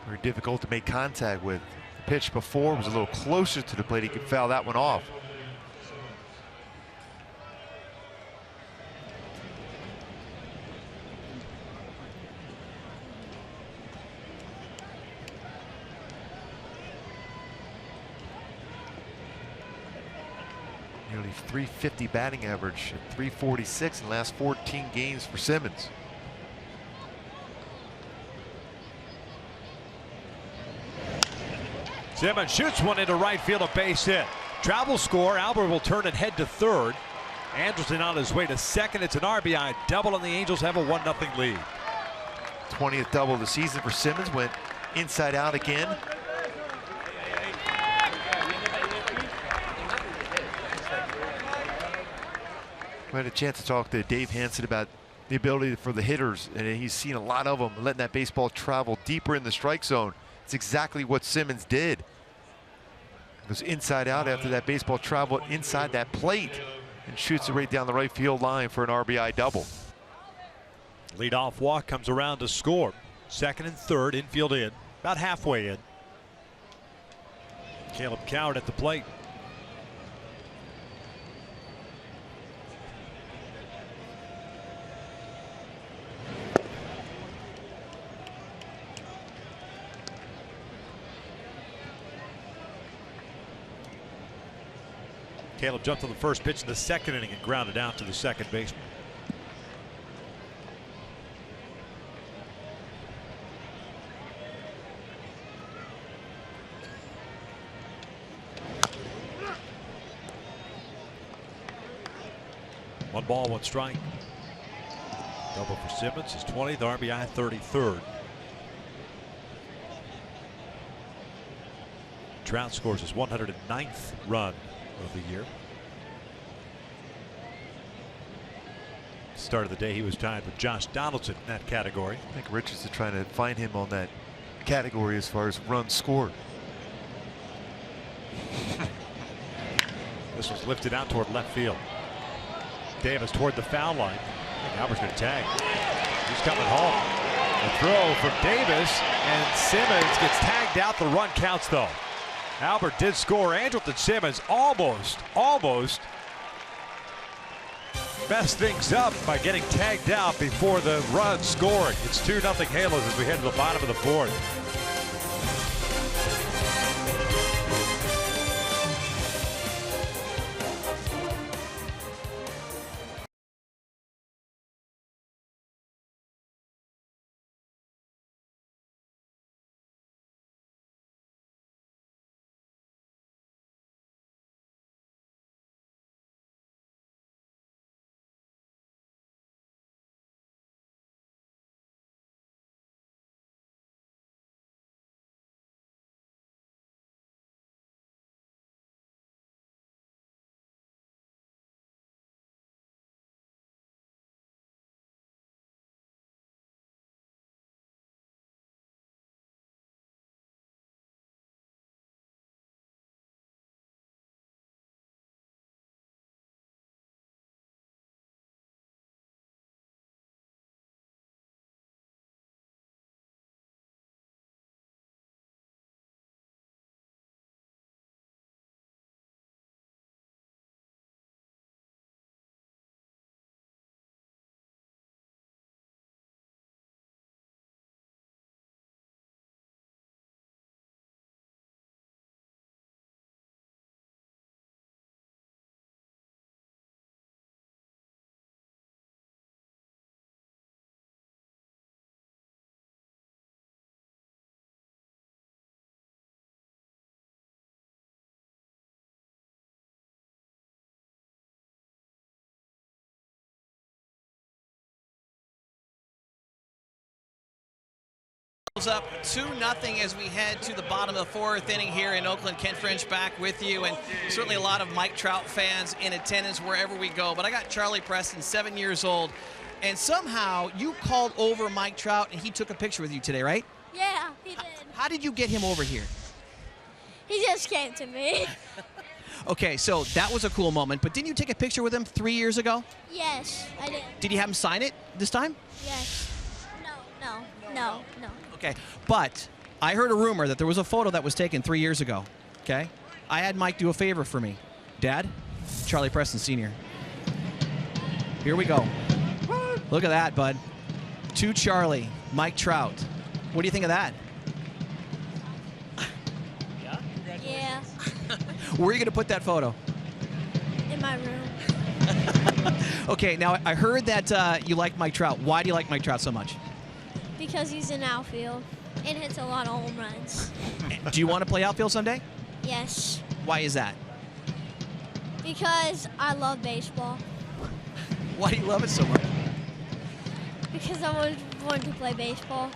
Speaker 6: Very difficult to make contact with. The pitch before was a little closer to the plate. He could foul that one off. Nearly 350 batting average at 346 in the last 14 games for Simmons.
Speaker 5: Simmons shoots one into right field, a base hit. Trout will score. Albert will turn it head to third. Anderson on his way to second. It's an RBI double, and the Angels have a 1-0 lead.
Speaker 6: 20th double of the season for Simmons. Went inside out again. We had a chance to talk to Dave Hansen about the ability for the hitters, and he's seen a lot of them letting that baseball travel deeper in the strike zone. It's exactly what Simmons did. Goes inside out after that baseball traveled inside that plate and shoots it right down the right field line for an RBI double.
Speaker 5: Leadoff walk comes around to score. Second and third, infield in, about halfway in. Caleb Coward at the plate. Caleb jumped on the first pitch in the second inning and grounded out to the second baseman. 1 ball, 1 strike. Double for Simmons, his 20th RBI, 33rd. Trout scores his 109th run of the year. Start of the day, he was tied with Josh Donaldson in that category.
Speaker 6: I think Richards is trying to find him on that category as far as runs scored.
Speaker 5: This was lifted out toward left field. Davis toward the foul line. I think Albert's going to tag. He's coming home. A throw from Davis, and Simmons gets tagged out. The run counts, though. Albert did score. Andrelton Simmons almost messed things up by getting tagged out before the run scored. It's 2-0 Halos as we head to the bottom of the 4th.
Speaker 8: Up 2-0 as we head to the bottom of the 4th inning here in Oakland. Ken French back with you, and certainly a lot of Mike Trout fans in attendance wherever we go. But I got Charlie Preston, 7 years old, and somehow you called over Mike Trout and he took a picture with you today, right?
Speaker 9: Yeah, he did.
Speaker 8: How did you get him over here?
Speaker 9: He just came to me.
Speaker 8: Okay, so that was a cool moment, but didn't you take a picture with him 3 years ago?
Speaker 9: Yes, I did.
Speaker 8: Did you have him sign it this time?
Speaker 9: Yes. No.
Speaker 8: Okay, but I heard a rumor that there was a photo that was taken 3 years ago, okay? I had Mike do a favor for me. Dad, Charlie Preston Sr. Here we go. Look at that, bud. To Charlie, Mike Trout. What do you think of that?
Speaker 9: Yeah.
Speaker 8: Where are you going to put that photo?
Speaker 9: In my room.
Speaker 8: Okay, now I heard that you like Mike Trout. Why do you like Mike Trout so much?
Speaker 9: Because he's in outfield and hits a lot of home runs.
Speaker 8: Do you want to play outfield someday?
Speaker 9: Yes.
Speaker 8: Why is that?
Speaker 9: Because I love baseball.
Speaker 8: Why do you love it so much?
Speaker 9: Because I always wanted to play baseball.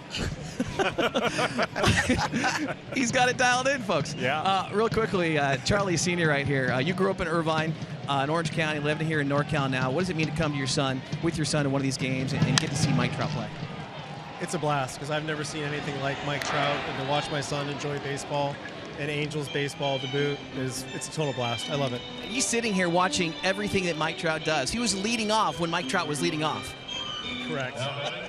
Speaker 8: He's got it dialed in, folks.
Speaker 5: Yeah.
Speaker 8: Real quickly, Charlie Sr. right here. You grew up in Irvine, in Orange County, living here in NorCal now. What does it mean to come to your son, with your son in one of these games and get to see Mike Trout play?
Speaker 7: It's a blast because I've never seen anything like Mike Trout, and to watch my son enjoy baseball and Angels baseball to boot it's a total blast. I love it.
Speaker 8: He's sitting here watching everything that Mike Trout does. He was leading off when Mike Trout was leading off.
Speaker 7: Correct.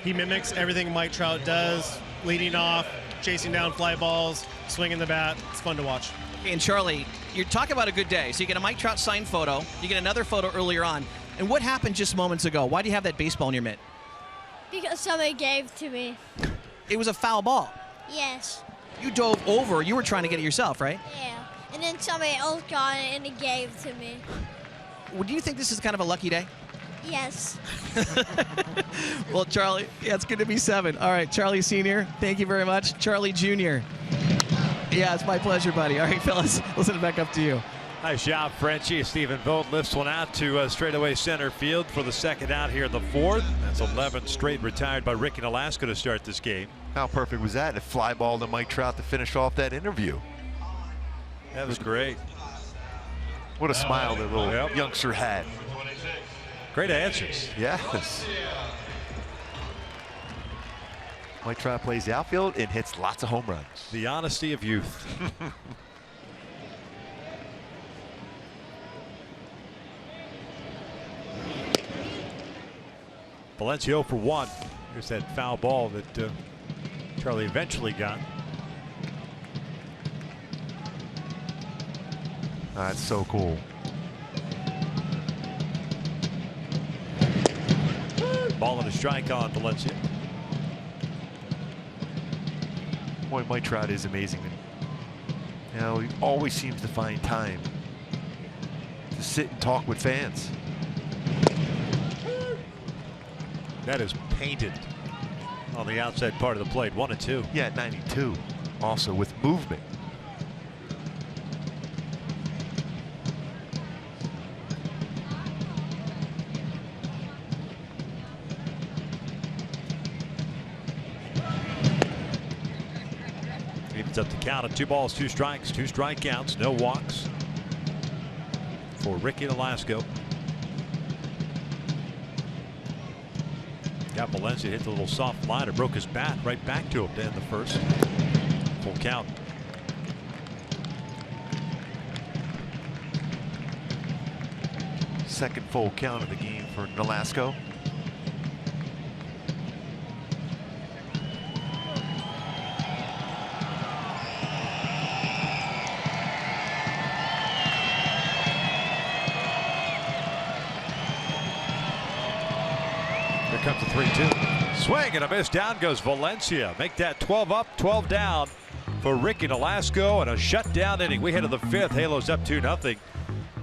Speaker 7: He mimics everything Mike Trout does, leading off, chasing down fly balls, swinging the bat. It's fun to watch.
Speaker 8: And Charlie, you're talking about a good day. So you get a Mike Trout signed photo, you get another photo earlier on. And what happened just moments ago? Why do you have that baseball in your mitt?
Speaker 9: Because somebody gave to me.
Speaker 8: It was a foul ball.
Speaker 9: Yes.
Speaker 8: You dove over. You were trying to get it yourself, right?
Speaker 9: Yeah. And then somebody else got it and he gave to me.
Speaker 8: Well, do you think this is kind of a lucky day?
Speaker 9: Yes.
Speaker 8: Well, Charlie, yeah, it's good to be 7. All right, Charlie Sr., thank you very much. Charlie Jr. Yeah, it's my pleasure, buddy. All right, fellas, listen back up to you.
Speaker 5: Nice job, Frenchie. Stephen Vogt lifts one out to straightaway center field for the second out here in the fourth. That's 11 straight retired by Ricky Nolasco to start this game.
Speaker 6: How perfect was that? A fly ball to Mike Trout to finish off that interview.
Speaker 5: That was great.
Speaker 6: What a smile that little youngster had.
Speaker 5: Great answers.
Speaker 6: Yes. Mike Trout plays the outfield and hits lots of home runs.
Speaker 5: The honesty of youth. Valencia 0 for 1. Here's that foul ball that Charlie eventually got.
Speaker 6: That's so cool.
Speaker 5: Ball and a strike on Valencia.
Speaker 6: Boy, Mike Trout is amazing. You know, he always seems to find time to sit and talk with fans.
Speaker 5: That is painted on the outside part of the plate. 1-2.
Speaker 6: Yeah, 92. Also with movement.
Speaker 5: Evens up the count of 2 balls, 2 strikes, 2 strikeouts, no walks for Ricky Nolasco. Got Valencia, hit the little soft liner, broke his bat right back to him to end the first. Full count.
Speaker 6: Second full count of the game for Nolasco.
Speaker 5: Comes the 3-2. Swing and a miss. Down goes Valencia. Make that 12 up, 12 down for Ricky Nolasco, and a shutdown inning. We head to the 5th. Halos up 2-0.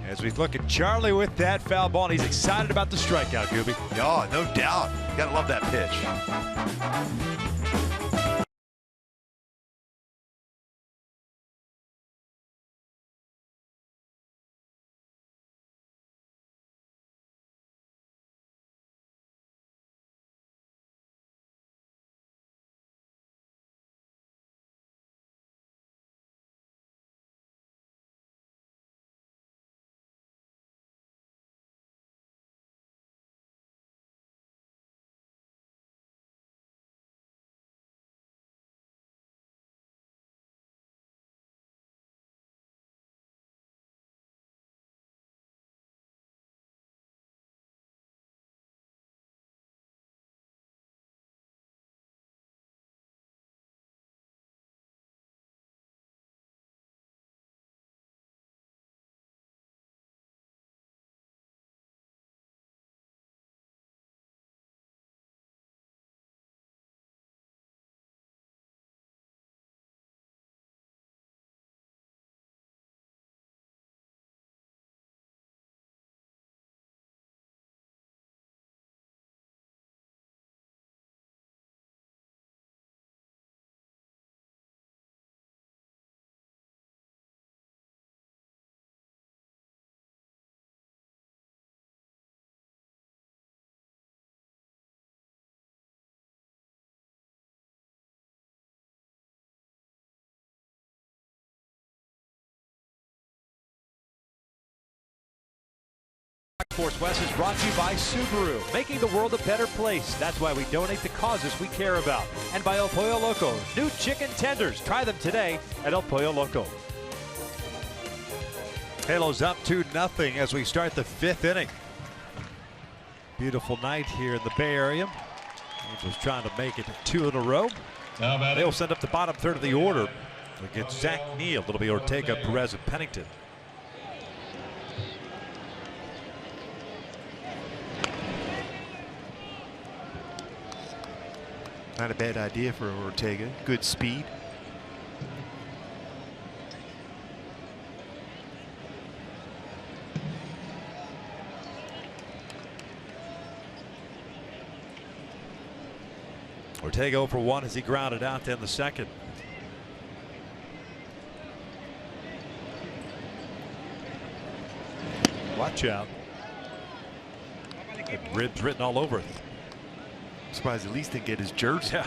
Speaker 5: As we look at Charlie with that foul ball, and he's excited about the strikeout, Gooby.
Speaker 6: Oh, no doubt. Gotta love that pitch.
Speaker 5: Force West is brought to you by Subaru, making the world a better place. That's why we donate to causes we care about. And by El Pollo Loco, new chicken tenders. Try them today at El Pollo Loco. Halos up 2-0 as we start the 5th inning. Beautiful night here in the Bay Area. Angels trying to make it 2 in a row. They will send up the bottom third of the order against Zach Neal. It'll be Ortega, Perez, and Pennington.
Speaker 6: Not a bad idea for Ortega. Good speed.
Speaker 5: Ortega 0 for 1 as he grounded out in the second. watch out. Ribs written all over it.
Speaker 6: I'm surprised at least didn't get his jersey.
Speaker 5: Yeah.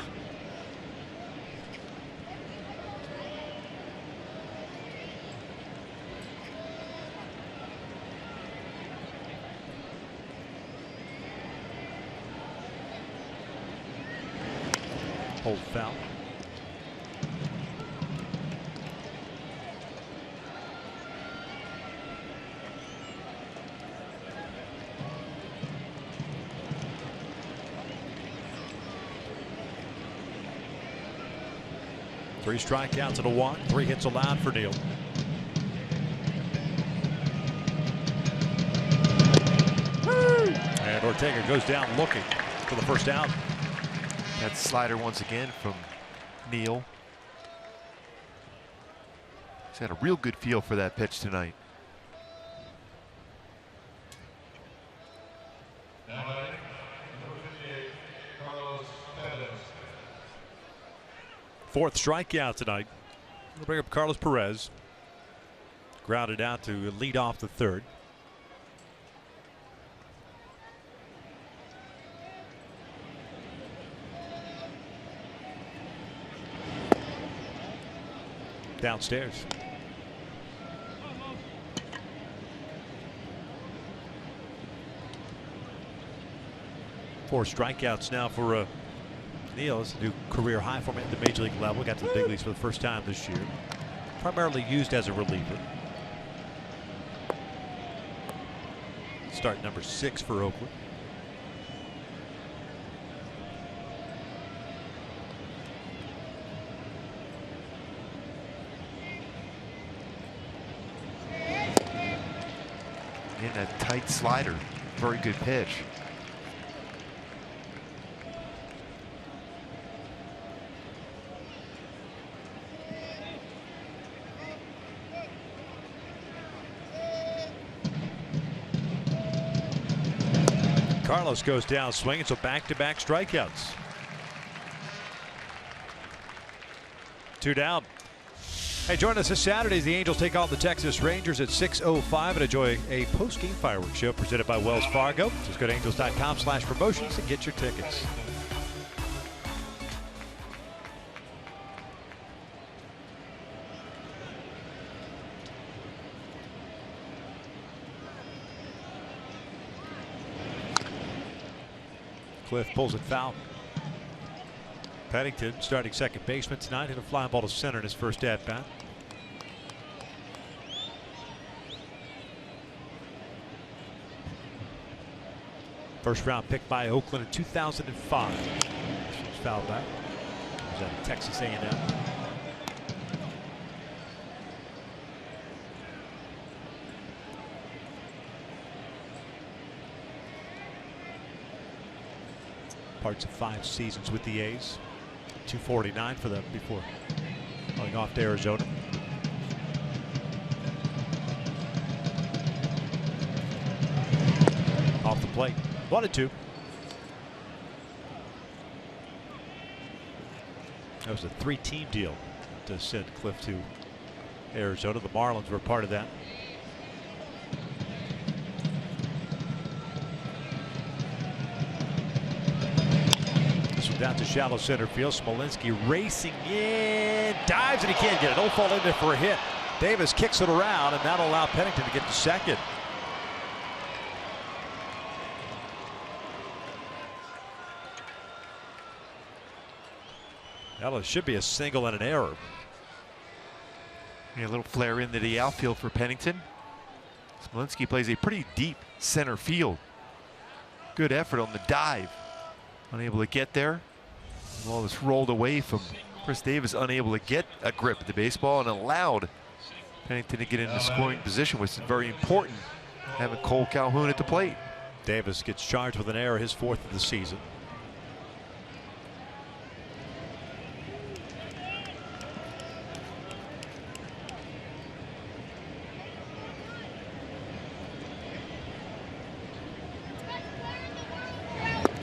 Speaker 5: Hold foul. Three strikeouts and a walk, 3 hits allowed for Neal. And Ortega goes down looking for the first out.
Speaker 6: That slider once again from Neal. He's had a real good feel for that pitch tonight.
Speaker 5: Fourth strikeout tonight. We'll bring up Carlos Perez. Grounded out to lead off the third. Downstairs. Four strikeouts now for Neal. It's a new career high for him at the major league level. Got to the big leagues for the first time this year. Primarily used as a reliever. Start number 6 for Oakland.
Speaker 6: In a tight slider. Very good pitch.
Speaker 5: Carlos goes down swinging, so back-to-back strikeouts. 2 down. Hey, join us this Saturday as the Angels take on the Texas Rangers at 6:05 and enjoy a post-game fireworks show presented by Wells Fargo. Just go to angels.com/promotions and get your tickets. Cliff pulls it foul. Pennington, starting second baseman tonight, hit a fly ball to center in his first at bat. First round pick by Oakland in 2005. She's fouled back. He was at Texas A&M. Parts of 5 seasons with the A's. 249 for them before going off to Arizona. Off the plate. 1-2. That was a 3-team deal to send Cliff to Arizona. The Marlins were part of that. Down to shallow center field. Smolinski racing in, dives, and he can't get it. Don't fall in there for a hit. Davis kicks it around, and that'll allow Pennington to get to second. That should be a single and an error.
Speaker 6: A little flare into the outfield for Pennington. Smolinski plays a pretty deep center field. Good effort on the dive. Unable to get there. The ball was rolled away from Chris Davis, unable to get a grip at the baseball, and allowed Pennington to get into scoring position, which is very important, having Cole Calhoun at the plate.
Speaker 5: Davis gets charged with an error, his 4th of the season.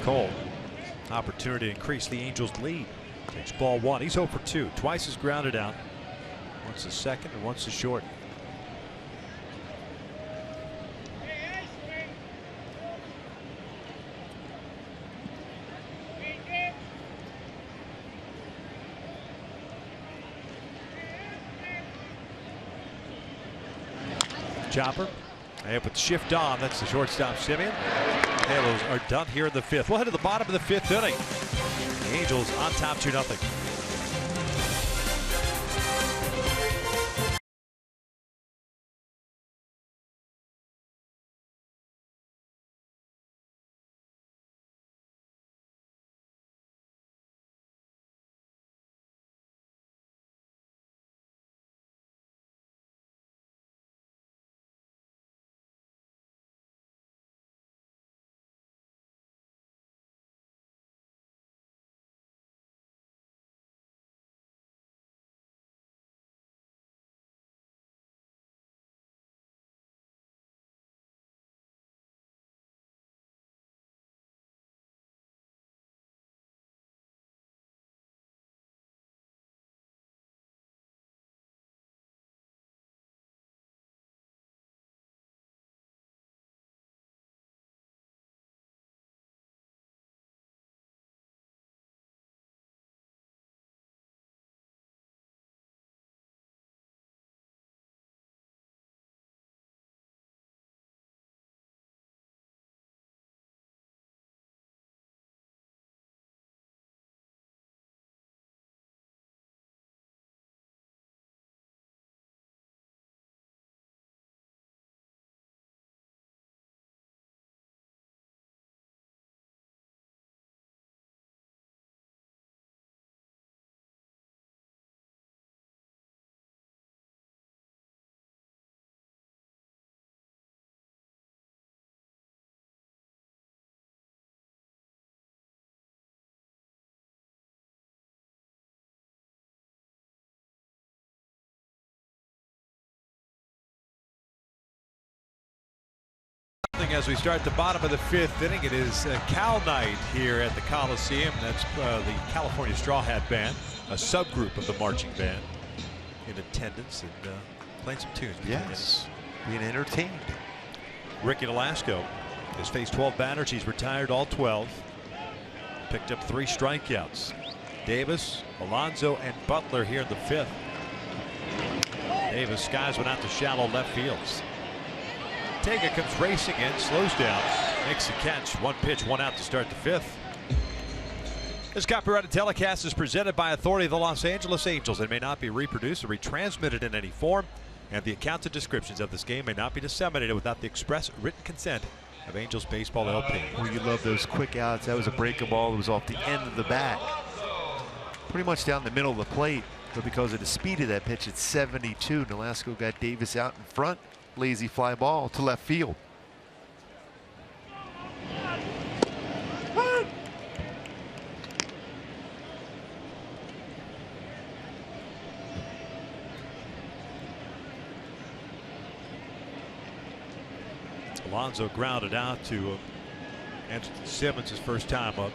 Speaker 5: Cole. Opportunity to increase the Angels' lead. Takes ball 1. He's 0 for 2. Twice is grounded out. Once the second and once the short. Chopper. And with shift on, that's the shortstop Simeon. Halos are done here in the 5th. We'll head to the bottom of the 5th inning. The Angels on top 2-0. As we start the bottom of the 5th inning, it is Cal night here at the Coliseum. That's the California Straw Hat Band, a subgroup of the marching band, in attendance and playing some tunes.
Speaker 6: Yes, being entertained.
Speaker 5: Ricky Nolasco has faced 12 batters. He's retired all 12. Picked up 3 strikeouts. Davis, Alonso, and Butler here in the 5th. Davis skies one out to shallow left fields. Tega comes racing in, slows down, makes the catch. 1 pitch, 1 out to start the 5th. This copyrighted telecast is presented by authority of the Los Angeles Angels and may not be reproduced or retransmitted in any form. And the accounts and descriptions of this game may not be disseminated without the express written consent of Angels Baseball LP.
Speaker 6: Well, you love those quick outs. That was a breaking ball. It was off the end of the bat, pretty much down the middle of the plate. But because of the speed of that pitch at 72, Nolasco got Davis out in front. Lazy fly ball to left field.
Speaker 5: Alonso grounded out to Anderson Simmons his first time up.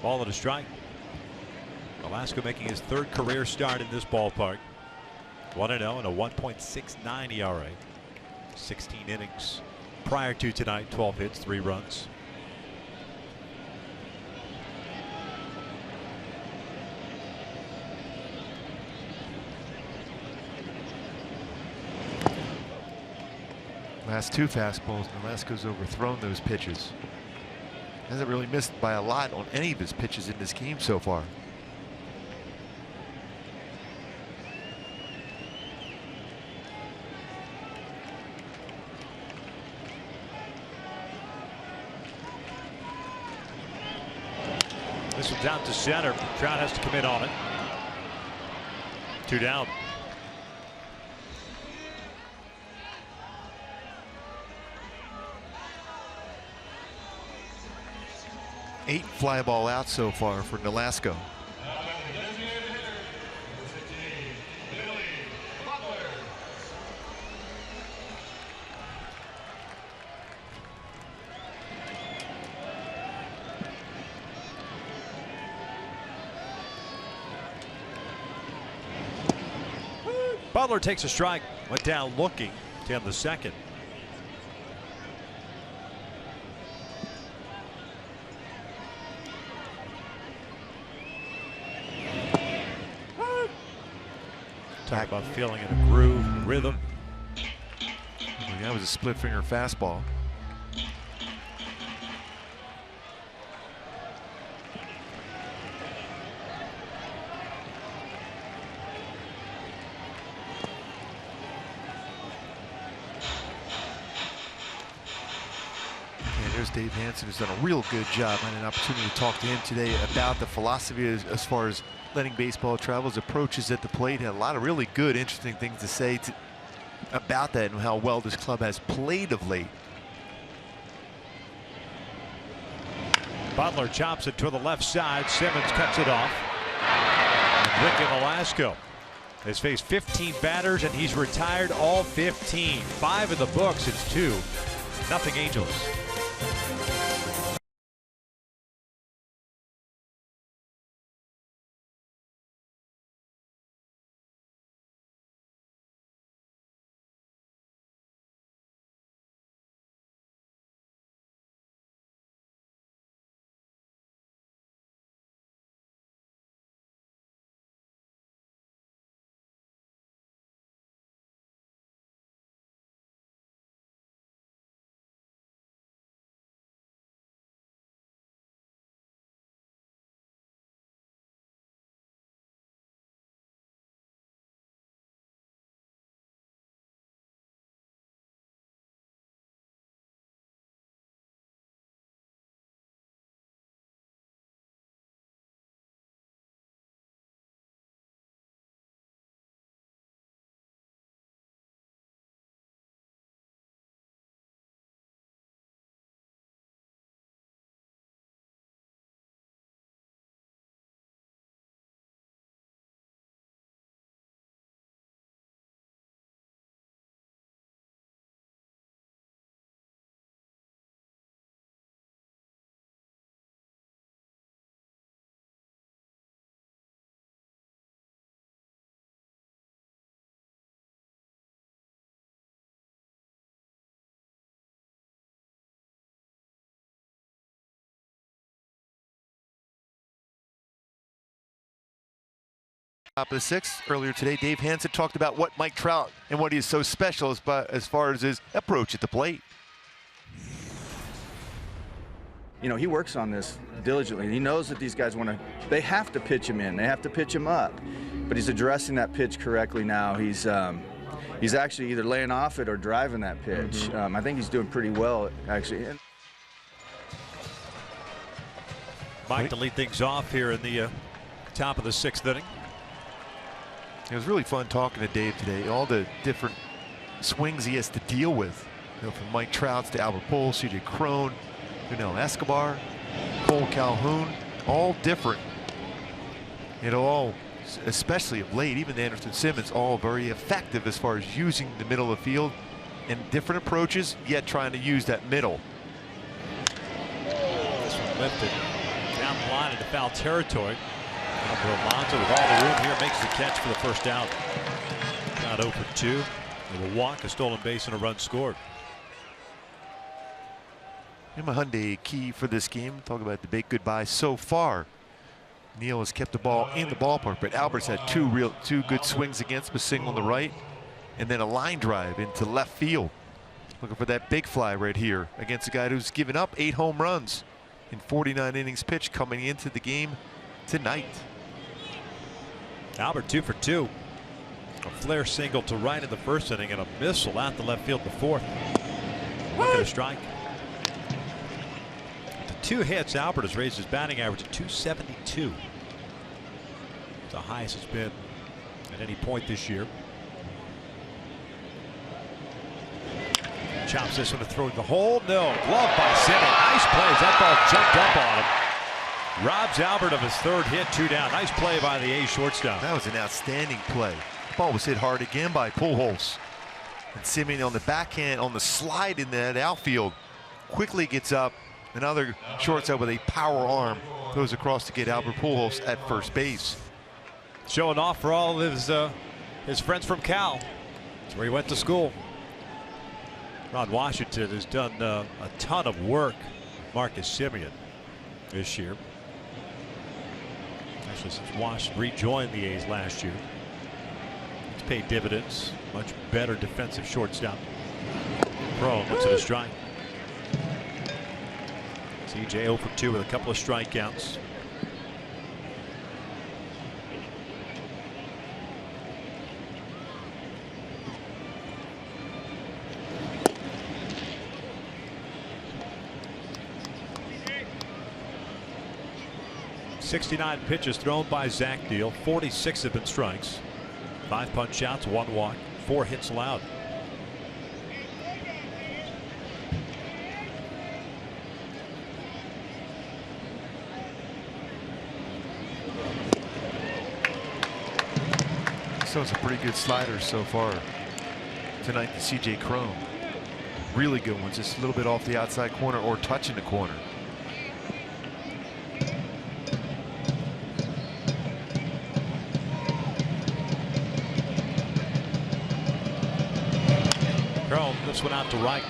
Speaker 5: Ball at a strike. Nolasco making his 3rd career start in this ballpark. 1-0 and a 1.69 ERA. 16 innings prior to tonight. 12 hits, 3 runs.
Speaker 6: Last 2 fastballs, Nolasco's overthrown those pitches. Hasn't really missed by a lot on any of his pitches in this game so far.
Speaker 5: This one's out to center. Trout has to come in on it. 2 down.
Speaker 6: Eight fly ball out so far for Nolasco.
Speaker 5: Butler takes a strike. Went down looking to end the 2nd. Talk about feeling in a groove, rhythm.
Speaker 6: Well, that was a split finger fastball. There's Dave Hansen, who's done a real good job. I had an opportunity to talk to him today about the philosophy as far as letting baseball travel, his approaches at the plate. Had a lot of really good, interesting things to say about that and how well this club has played of late.
Speaker 5: Butler chops it to the left side. Simmons cuts it off. And Rick Velasco has faced 15 batters, and he's retired all 15. 5 in the books. It's 2-0 Angels.
Speaker 6: Top of the sixth. Earlier today, Dave Hansen talked about what Mike Trout and what he is so special as far as his approach at the plate.
Speaker 10: You know, he works on this diligently. He knows that these guys they have to pitch him in. They have to pitch him up. But he's addressing that pitch correctly now. He's actually either laying off it or driving that pitch. I think he's doing pretty well, actually.
Speaker 5: Mike to lead things off here in the top of the 6th inning.
Speaker 6: It was really fun talking to Dave today. All the different swings he has to deal with. You know, from Mike Trout to Albert Pujols, C.J. Cron, Escobar, Cole Calhoun, all different. All, especially of late, even Anderson Simmons, all very effective as far as using the middle of the field and different approaches, yet trying to use that middle.
Speaker 5: This one lifted down the line into foul territory. Alonso with all the room here makes the catch for the first out. Not 0 for 2. With a walk, a stolen base, and a run scored.
Speaker 6: Yamaha Hyundai key for this game. Talk about the big goodbye so far. Neal has kept the ball in the ballpark, but Albert's had two good swings against him, a single on the right, and then a line drive into left field. Looking for that big fly right here against a guy who's given up 8 home runs in 49 innings pitched coming into the game tonight.
Speaker 5: Albert 2 for 2. A flare single to right in the first inning and a missile out the left field the 4th. Look at a strike. The 2 hits, Albert has raised his batting average to 272. The highest it's been at any point this year. Chops this one to throw the hole. No. Glove by Simmons. Nice play as that ball jumped up on him. Robs Albert of his 3rd hit, 2 down. Nice play by the A's shortstop.
Speaker 6: That was an outstanding play. The ball was hit hard again by Pujols. And Simeon on the backhand on the slide in that outfield quickly gets up. Another shortstop with a power arm goes across to get Albert Pujols at first base.
Speaker 5: Showing off for all of his friends from Cal. That's where he went to school. Ron Washington has done a ton of work. Marcus Simeon this year. Actually, since Wash rejoined the A's last year. It's paid dividends. Much better defensive shortstop. Cron looks at a strike. CJ 0 for 2 with a couple of strikeouts. .69 pitches thrown by Zach Deal. 46 have been strikes. 5 punch outs, 1 walk, 4 hits allowed.
Speaker 6: So it's a pretty good slider so far tonight to CJ Cron. Really good ones, just a little bit off the outside corner or touching the corner.
Speaker 5: Cron this one out to right.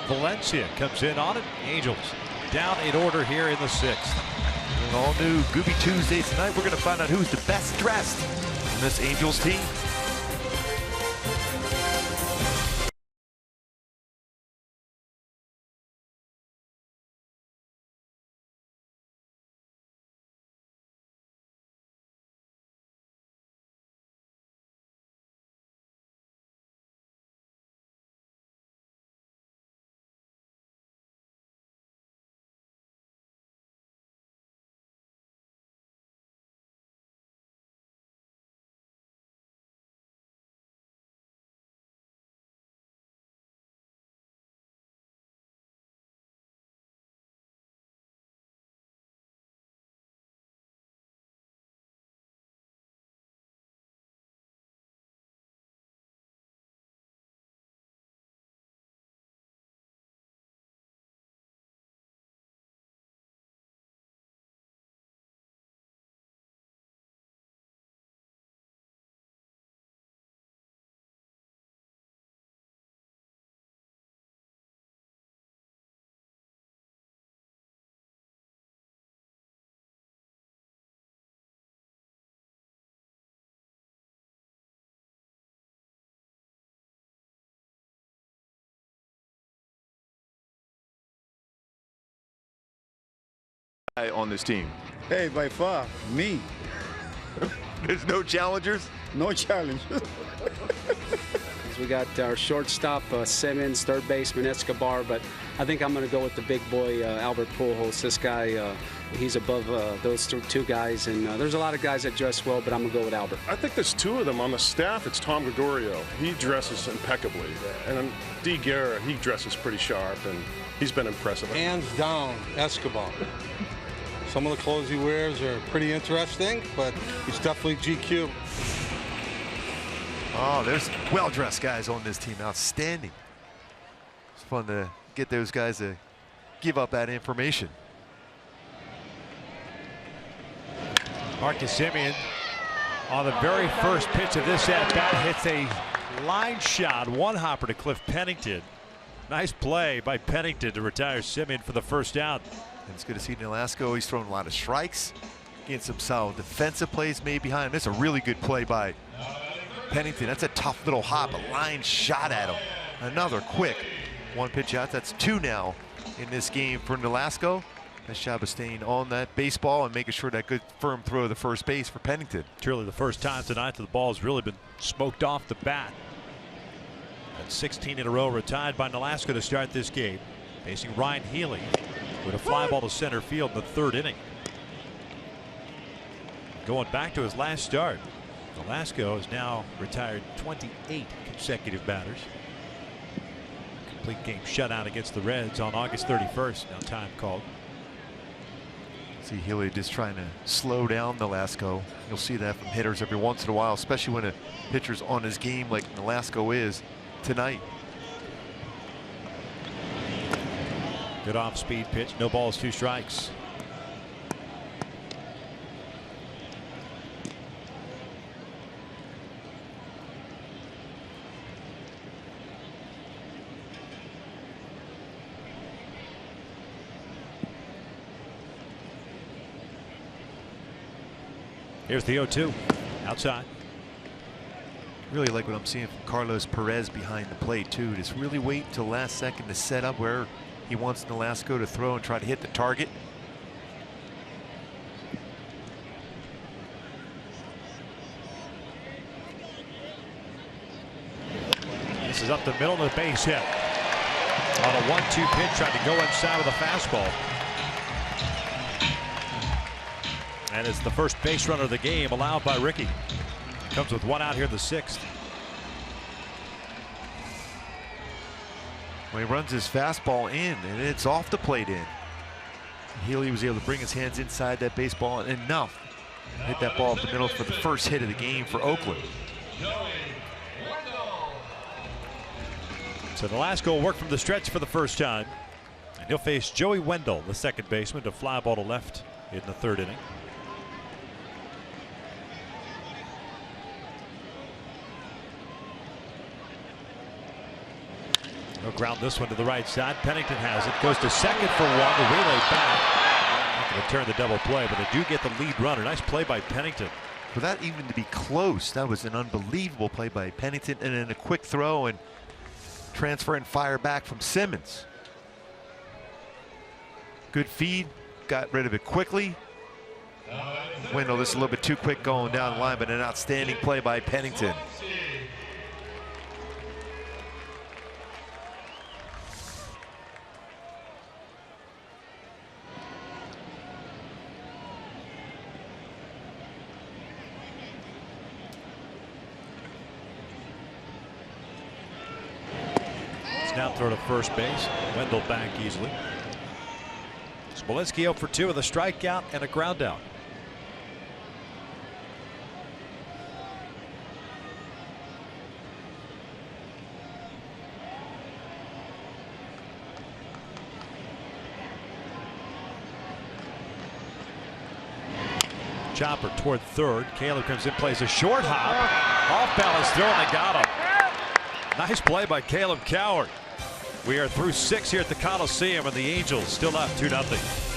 Speaker 5: Valencia comes in on it. Angels down in order here in the 6th.
Speaker 6: An all new Gooby Tuesday tonight. We're going to find out who's the best dressed in this Angels team.
Speaker 11: On this team?
Speaker 12: Hey, by far, me.
Speaker 11: There's no challengers?
Speaker 12: No challenge.
Speaker 13: We got our shortstop, Simmons, third baseman, Escobar, but I think I'm going to go with the big boy, Albert Pujols. This guy, he's above those two guys, and there's a lot of guys that dress well, but I'm going to go with Albert.
Speaker 14: I think there's 2 of them on the staff. It's Tom Gregorio. He dresses impeccably. And then D. Guerra, he dresses pretty sharp, and he's been impressive.
Speaker 15: Hands down, Escobar. Some of the clothes he wears are pretty interesting, but he's definitely GQ.
Speaker 6: Oh, there's well-dressed guys on this team. Outstanding. It's fun to get those guys to give up that information.
Speaker 5: Marcus Semien on the very first pitch of this at-bat hits a line shot, one hopper to Cliff Pennington. Nice play by Pennington to retire Semien for the first out.
Speaker 6: And it's good to see Nolasco. He's thrown a lot of strikes, getting some solid defensive plays made behind him. That's a really good play by Pennington. That's a tough little hop, a line shot at him. Another quick 1 pitch out. That's 2 now in this game for Nolasco. Nice job of staying on that baseball and making sure that good firm throw to the first base for Pennington.
Speaker 5: Truly the first time tonight that the ball has really been smoked off the bat. That's 16 in a row retired by Nolasco to start this game. Facing Ryan Healy with a fly ball to center field in the 3rd inning. Going back to his last start, Nolasco has now retired 28 consecutive batters. Complete game shutout against the Reds on August 31st. Now time called.
Speaker 6: See Healy just trying to slow down Nolasco. You'll see that from hitters every once in a while, especially when a pitcher's on his game like Nolasco is tonight.
Speaker 5: Good off-speed pitch. No balls, 2 strikes. Here's the 0-2 outside.
Speaker 6: Really like what I'm seeing from Carlos Perez behind the plate too. Just really wait till last second to set up where he wants Nolasco to throw and try to hit the target.
Speaker 5: This is up the middle of the base hit. On a 1-2 pitch, trying to go inside with a fastball. And it's the first base runner of the game allowed by Ricky. Comes with 1 out here in the 6th.
Speaker 6: Well, he runs his fastball in, and it's off the plate in. Healy was able to bring his hands inside that baseball enough to hit that ball up the middle for the first hit of the game for Oakland.
Speaker 5: So Nolasco will work from the stretch for the first time. And he'll face Joey Wendell, the second baseman, to fly ball to left in the 3rd inning. He'll ground this one to the right side. Pennington has it. Goes to second for 1. The relay back. Not going to turn the double play, but they do get the lead runner. Nice play by Pennington.
Speaker 6: For that even to be close, that was an unbelievable play by Pennington, and then a quick throw and transfer and fire back from Simmons. Good feed, got rid of it quickly. Wendell, this is a little bit too quick going down the line, but an outstanding play by Pennington.
Speaker 5: Now throw to first base. Wendell back easily. Smolinski 0 for 2 with a strikeout and a ground out. Chopper toward 3rd. Caleb comes in, plays a short hop. Off balance throw, and they got him. Nice play by Caleb Coward. We are through 6 here at the Coliseum, and the Angels still up 2-0.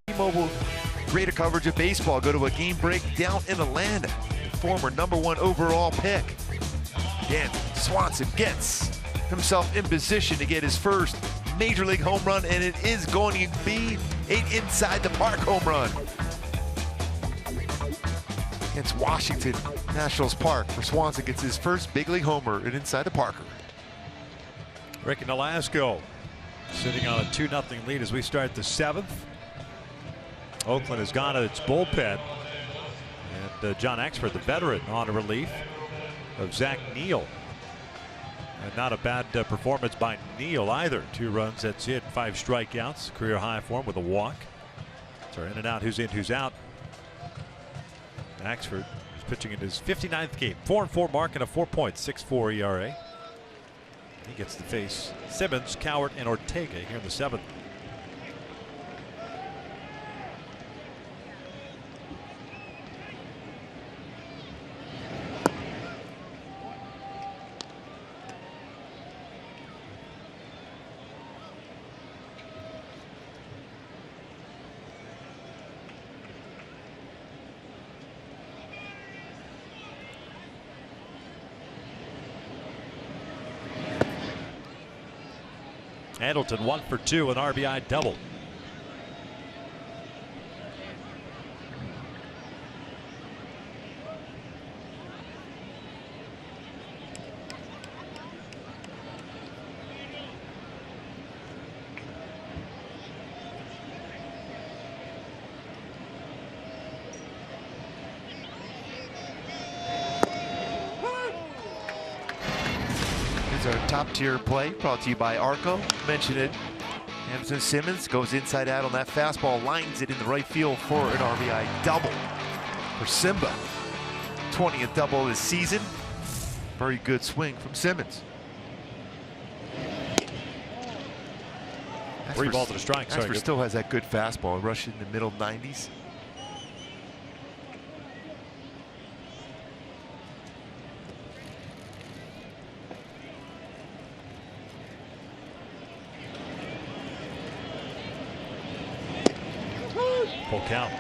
Speaker 6: T-Mobile, greater coverage of baseball. Go to a game break down in Atlanta. The former #1 overall pick. Again, Swanson gets himself in position to get his first major league home run, and it is going to be an inside the park home run against Washington Nationals Park, where Swanson gets his first big league homer and inside the Parker.
Speaker 5: Ricky Nolasco sitting on a 2-0 lead as we start the 7th. Oakland has gone to its bullpen, and John Axford, the veteran, on a relief of Zach Neal. And not a bad performance by Neal either. 2 runs, that's it. 5 strikeouts, career high for him with a walk. So in and out, who's in, who's out. Axford is pitching in his 59th game, 4-4 mark and a 4.64 ERA. He gets to face Simmons, Cowart, and Ortega here in the 7th. Hamilton 1 for 2, an RBI double.
Speaker 6: Our top tier play brought to you by Arco. Mentioned it. Anderson Simmons goes inside out on that fastball, lines it in the right field for an RBI double for Simba. 20th double this season. Very good swing from Simmons.
Speaker 5: 3 balls and a strike.
Speaker 6: Asper still has that good fastball, rushing in the middle 90s.
Speaker 5: Full count.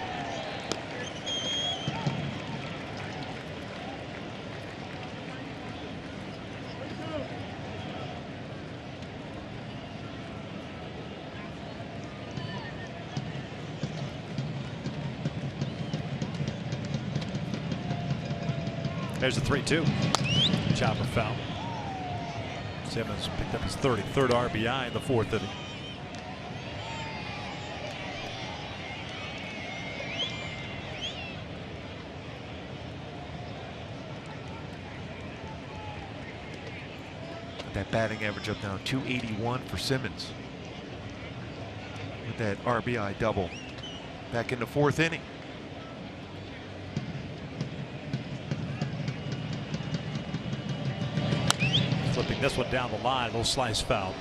Speaker 5: There's a 3-2. Chopper foul. Simmons picked up his 33rd RBI in the 4th inning.
Speaker 6: That batting average up now, 281 for Simmons. With that RBI double back in the 4th inning.
Speaker 5: Flipping this one down the line, a little slice foul.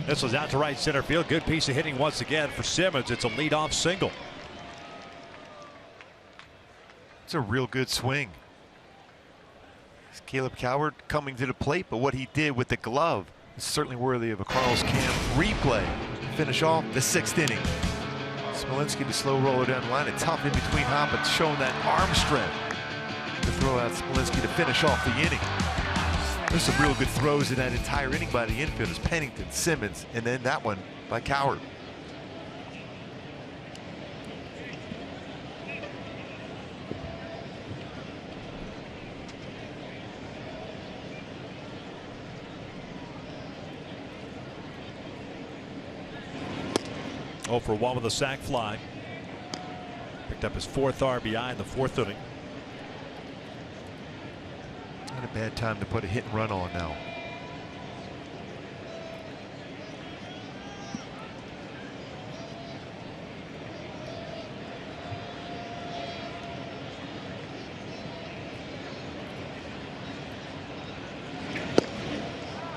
Speaker 5: This was out to right center field. Good piece of hitting once again for Simmons. It's a leadoff single.
Speaker 6: It's a real good swing. It's Caleb Coward coming to the plate, but what he did with the glove is certainly worthy of a Carl's Camp replay. Finish off the 6th inning. Smolinski, the slow roller down the line, a tough in between hop, but showing that arm strength to throw out Smolinski to finish off the inning. There's some real good throws in that entire inning by the infielders, Pennington, Simmons, and then that one by Coward.
Speaker 5: Oh for 1 with a sac fly. Picked up his 4th RBI in the 4th inning.
Speaker 6: Not a bad time to put a hit and run on now.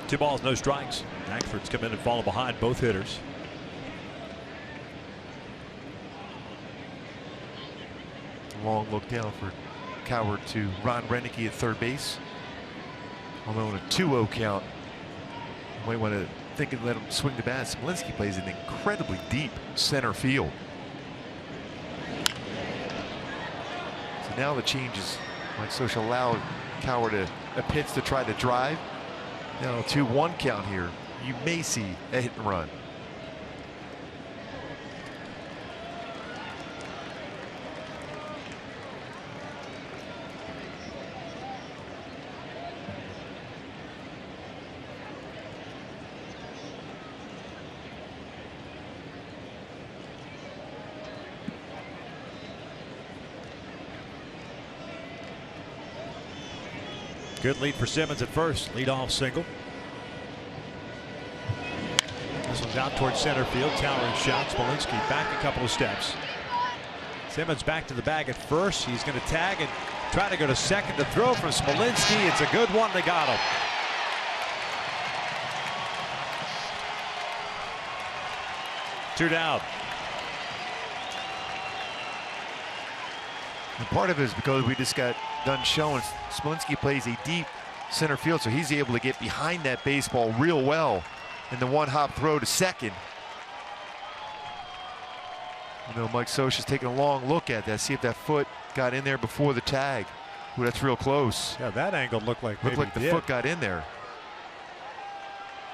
Speaker 5: Two balls, no strikes. Hackford's come in and fallen behind both hitters.
Speaker 6: Long look down for Coward to Ron Renneke at 3rd base. Although in a 2-0 count, you might want to think and let him swing the bat. Smolinski plays an incredibly deep center field. So now the change is like social allow Coward a pitch to try to drive. Now 2-1 count here. You may see a hit and run.
Speaker 5: Good lead for Simmons at first. Leadoff single. This one's out towards center field. Towering shot. Smolinski back a couple of steps. Simmons back to the bag at first. He's going to tag and try to go to second. To throw from Smolinski. It's a good one. They got him. Two down.
Speaker 6: And part of it is because we just got done showing Smolinski plays a deep center field, so he's able to get behind that baseball real well in the one-hop throw to second. You know, Mike Scioscia's taking a long look at that, see if that foot got in there before the tag. Ooh, that's real close.
Speaker 5: Yeah, that angle looked like maybe
Speaker 6: the foot got in there.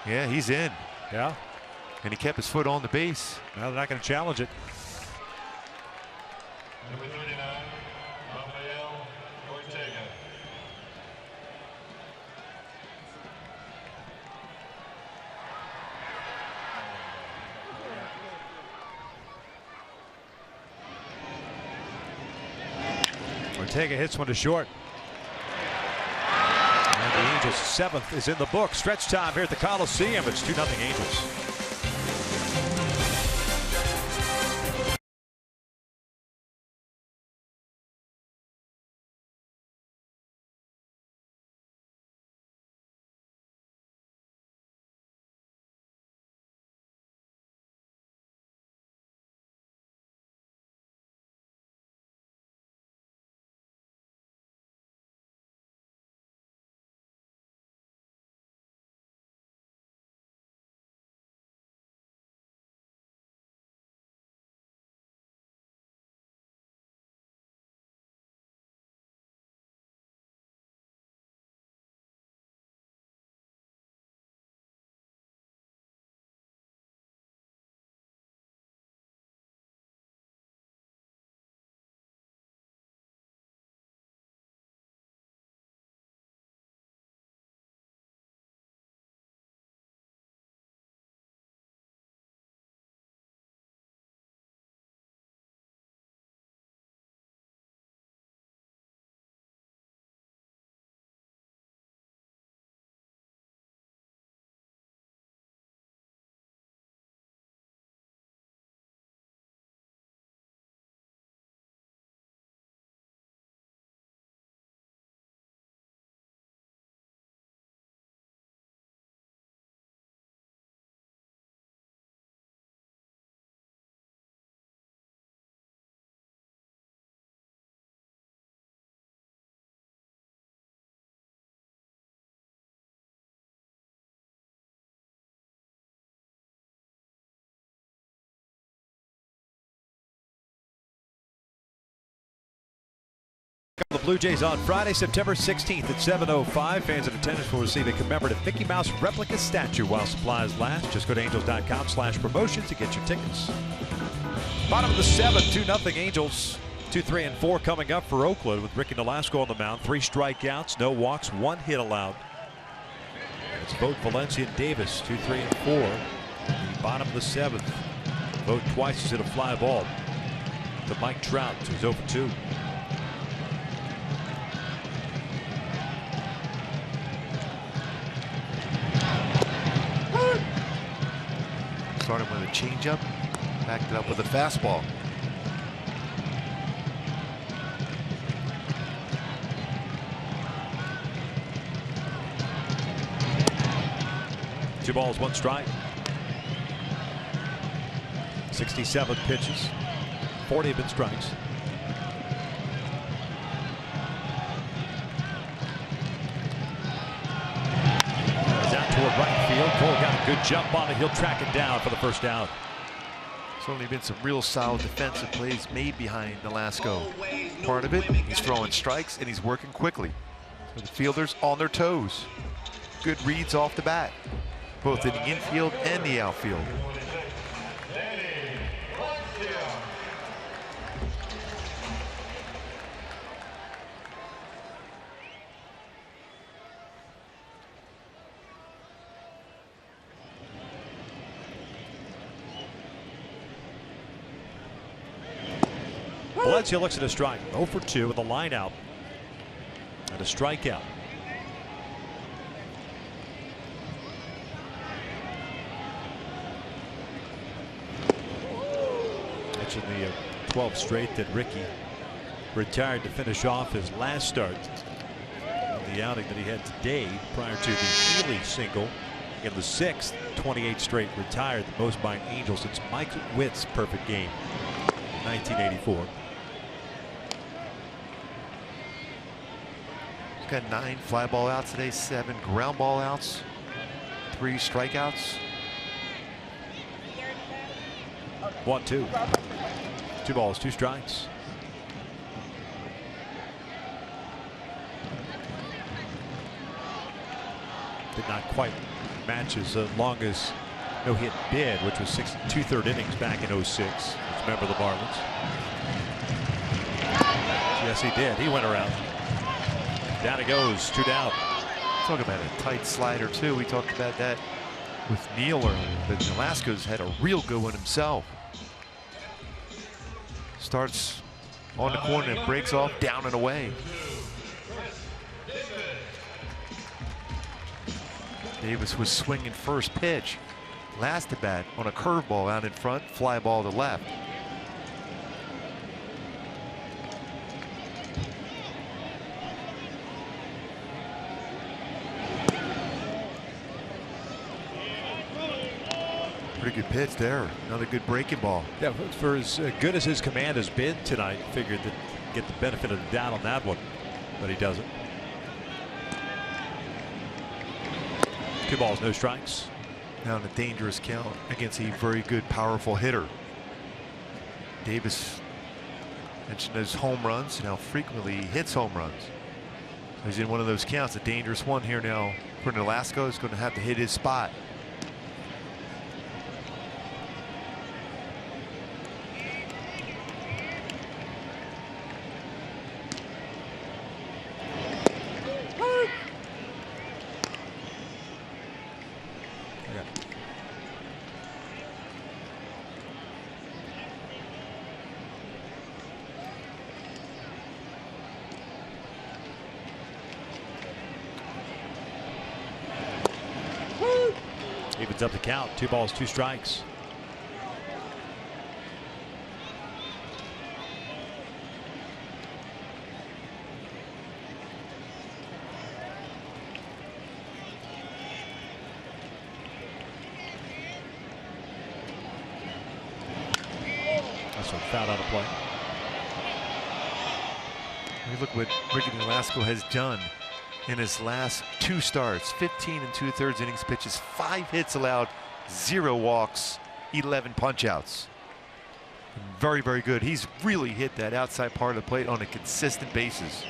Speaker 6: Yeah, he's in.
Speaker 5: Yeah.
Speaker 6: And he kept his foot on the base.
Speaker 5: Now they're not going to challenge it.
Speaker 2: Number 39, Rafael Ortega.
Speaker 5: Ortega hits one to short. And the Angels' 7th is in the book. Stretch time here at the Coliseum. It's 2-0 Angels. The Blue Jays on Friday, September 16th at 7:05. Fans in attendance will receive a commemorative Mickey Mouse replica statue while supplies last. Just go to angels.com/promotions to get your tickets. Bottom of the 7th, 2-0 Angels. 2, 3, and 4 coming up for Oakland with Ricky Nolasco on the mound. 3 strikeouts, no walks, 1 hit allowed. It's Vogt, Valencia, and Davis. 2, 3, and 4. The bottom of the 7th. Vogt twice has hit a fly ball to Mike Trout, who's 0 for 2.
Speaker 6: Started with a changeup, backed it up with a fastball.
Speaker 5: Two balls, 1 strike. 67 pitches. 40 have been strikes. Toward right field. Cole got a good jump on it. He'll track it down for the first out.
Speaker 6: Certainly been some real solid defensive plays made behind Nolasco. Part of it, he's throwing strikes and he's working quickly. So the fielders on their toes. Good reads off the bat, both in the infield and the outfield.
Speaker 5: Valencia looks at a strike. 0 for 2 with a line out and a strikeout. Mentioned the 12 straight that Ricky retired to finish off his last start. The outing that he had today prior to the Healy single in the 6th, 28 straight retired, the most by an Angel since Mike Witt's perfect game in 1984.
Speaker 6: Got 9 fly ball outs today, 7 ground ball outs, 3 strikeouts.
Speaker 5: 1-2. 2 balls, 2 strikes. Did not quite match as long as no-hit bid, which was 6 2/3 innings back in 06. As a member of the Marlins. Yes, he did. He went around. Down it goes, 2 down.
Speaker 6: Talk about a tight slider too. We talked about that with Nealer, but Velasquez had a real good one himself. Starts on the corner and breaks off down and away. Davis was swinging first pitch. Last at bat on a curveball out in front, fly ball to left. Pretty good pitch there. Another good breaking ball.
Speaker 5: Yeah, for as good as his command has been tonight, figured that get the benefit of the doubt on that one, but he doesn't. 2 balls, no strikes.
Speaker 6: Now in a dangerous count against a very good, powerful hitter. Davis mentioned those home runs, and how frequently he hits home runs. So he's in one of those counts, a dangerous one here now. For Nolasco, is going to have to hit his spot.
Speaker 5: Evens up the count. 2 balls, 2 strikes. That's a foul out of play.
Speaker 6: Look what Ricky Nolasco has done in his last 2 starts. 15 2/3 innings pitches, 5 hits allowed, 0 walks, 11 punchouts. Very, very good. He's really hit that outside part of the plate on a consistent basis.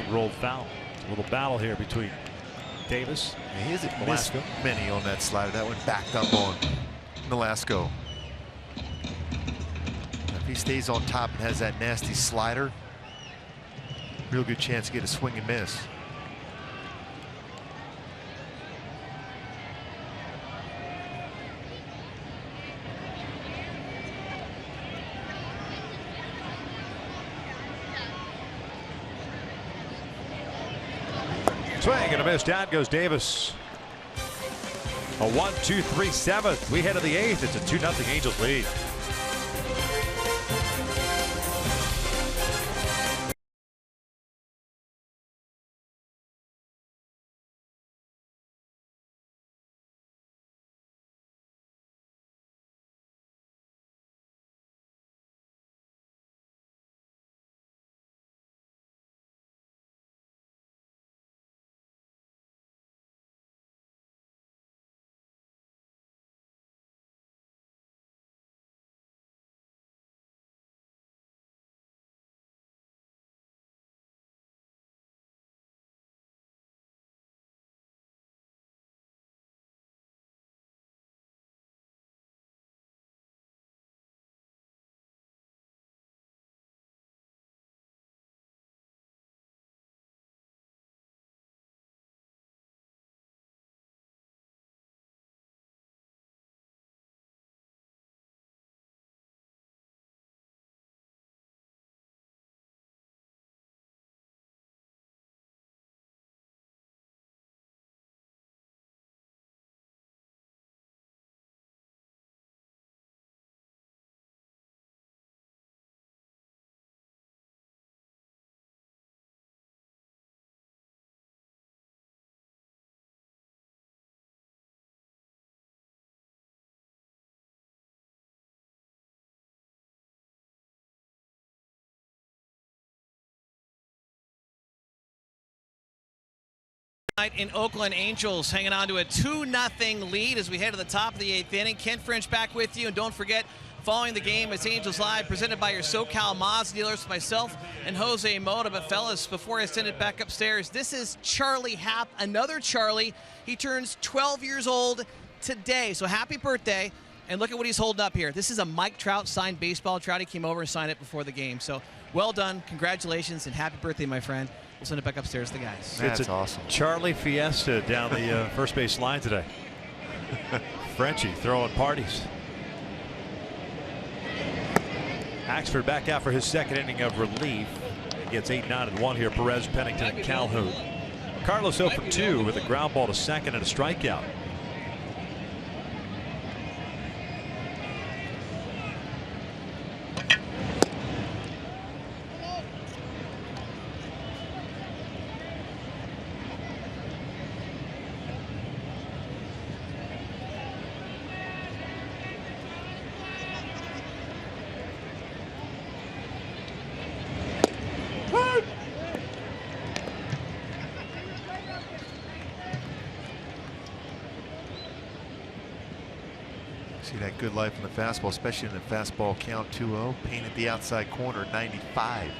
Speaker 5: Rolled foul. A little battle here between Davis
Speaker 6: and he hasn't missed
Speaker 5: Nolasco.
Speaker 6: many on that slider. That one backed up on Nolasco. If he stays on top and has that nasty slider, real good chance to get a swing and miss.
Speaker 5: Swing and a miss. Down goes Davis. A 1-2-3 7th. We head to the 8th. It's a 2-0 Angels lead.
Speaker 8: In Oakland, Angels hanging on to a 2-0 lead as we head to the top of the 8th inning. Ken French back with you, and don't forget, following the game, it's Angels Live, presented by your SoCal Mazda dealers, myself and Jose Mota. But fellas, before I send it back upstairs, this is Charlie Happ, another Charlie. He turns 12 years old today, so happy birthday. And look at what he's holding up here. This is a Mike Trout signed baseball. Trouty came over and signed it before the game. So well done, congratulations, and happy birthday, my friend. We'll send it back upstairs to the guys.
Speaker 6: That's awesome.
Speaker 5: Charlie Fiesta down the first base line today. Frenchie throwing parties. Axford back out for his second inning of relief. He gets 8-9-1 here. Perez, Pennington, and Calhoun. Carlos 0 for 2 with a ground ball to second and a strikeout.
Speaker 6: See that good life in the fastball, especially in the fastball count 2-0. Painted the outside corner, 95.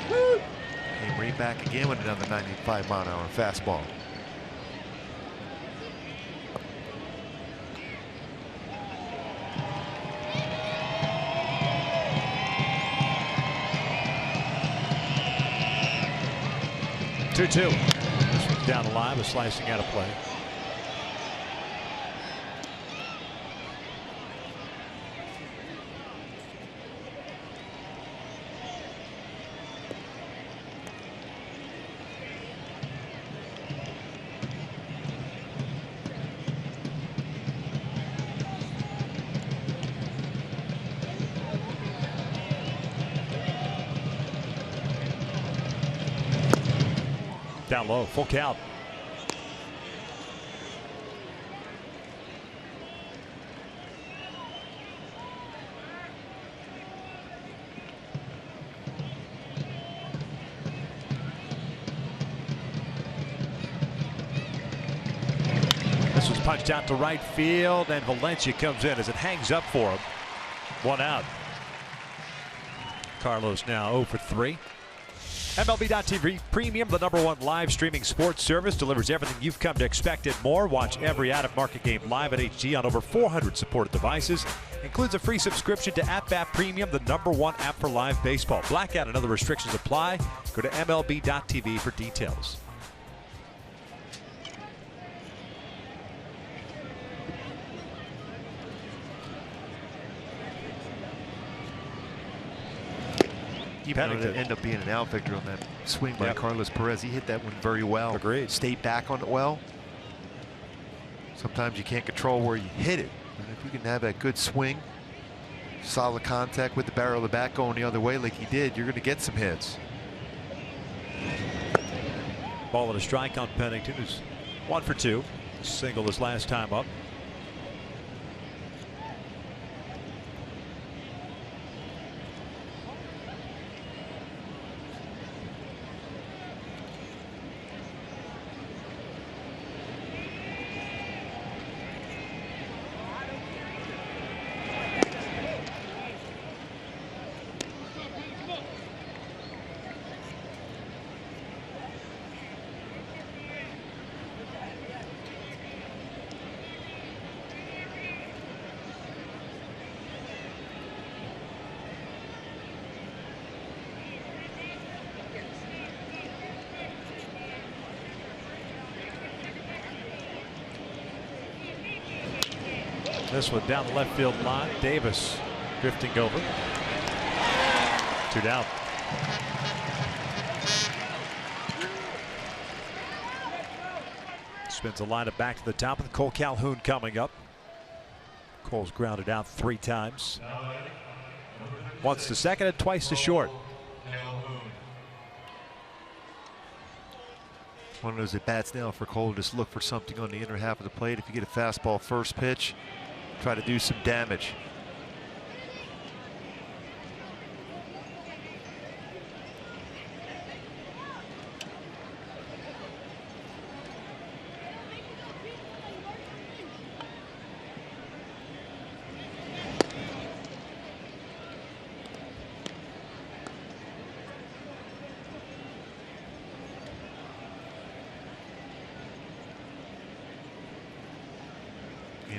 Speaker 6: Came right back again with another 95-mile-an-hour fastball.
Speaker 5: Two. This one's down the line, but slicing out of play. Down low, full count. This was punched out to right field, and Valencia comes in as it hangs up for him. 1 out. Carlos now 0 for 3. MLB.TV Premium, the #1 live streaming sports service, delivers everything you've come to expect and more. Watch every out-of-market game live in HD on over 400 supported devices. Includes a free subscription to AppBat Premium, the #1 app for live baseball. Blackout and other restrictions apply. Go to MLB.TV for details.
Speaker 6: Even though it ended up being an out, Victor, on that swing by Carlos Perez. He hit that one very well.
Speaker 5: Agreed.
Speaker 6: Stayed back on it well. Sometimes you can't control where you hit it. And if you can have that good swing, solid contact with the barrel of the bat going the other way like he did, you're going to get some hits.
Speaker 5: Ball and a strike on Pennington, who's 1 for 2. Single his last time up. This one down the left field line. Davis drifting over. 2 down. Spins the lineup back to the top with Cole Calhoun coming up. Cole's grounded out 3 times. Once to second and twice to short.
Speaker 6: One of those at bats now for Cole. Just look for something on the inner half of the plate. If you get a fastball first pitch, try to do some damage.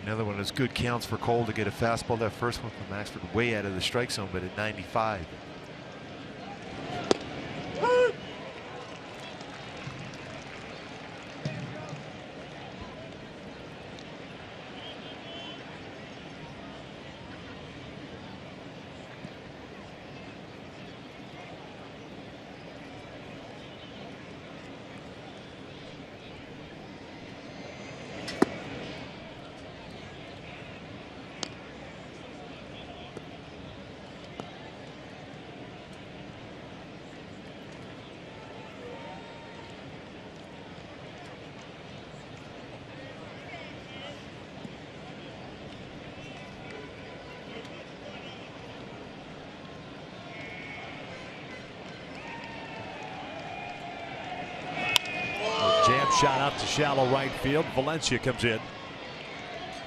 Speaker 6: Another one of those good counts for Cole to get a fastball. That first one from Maxford way out of the strike zone, but at 95.
Speaker 5: Jam shot out to shallow right field. Valencia comes in.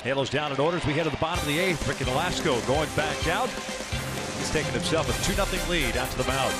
Speaker 5: Halos down in orders. We head to the bottom of the 8th. Ricky Nolasco going back out. He's taking himself a 2-0 lead out to the mound.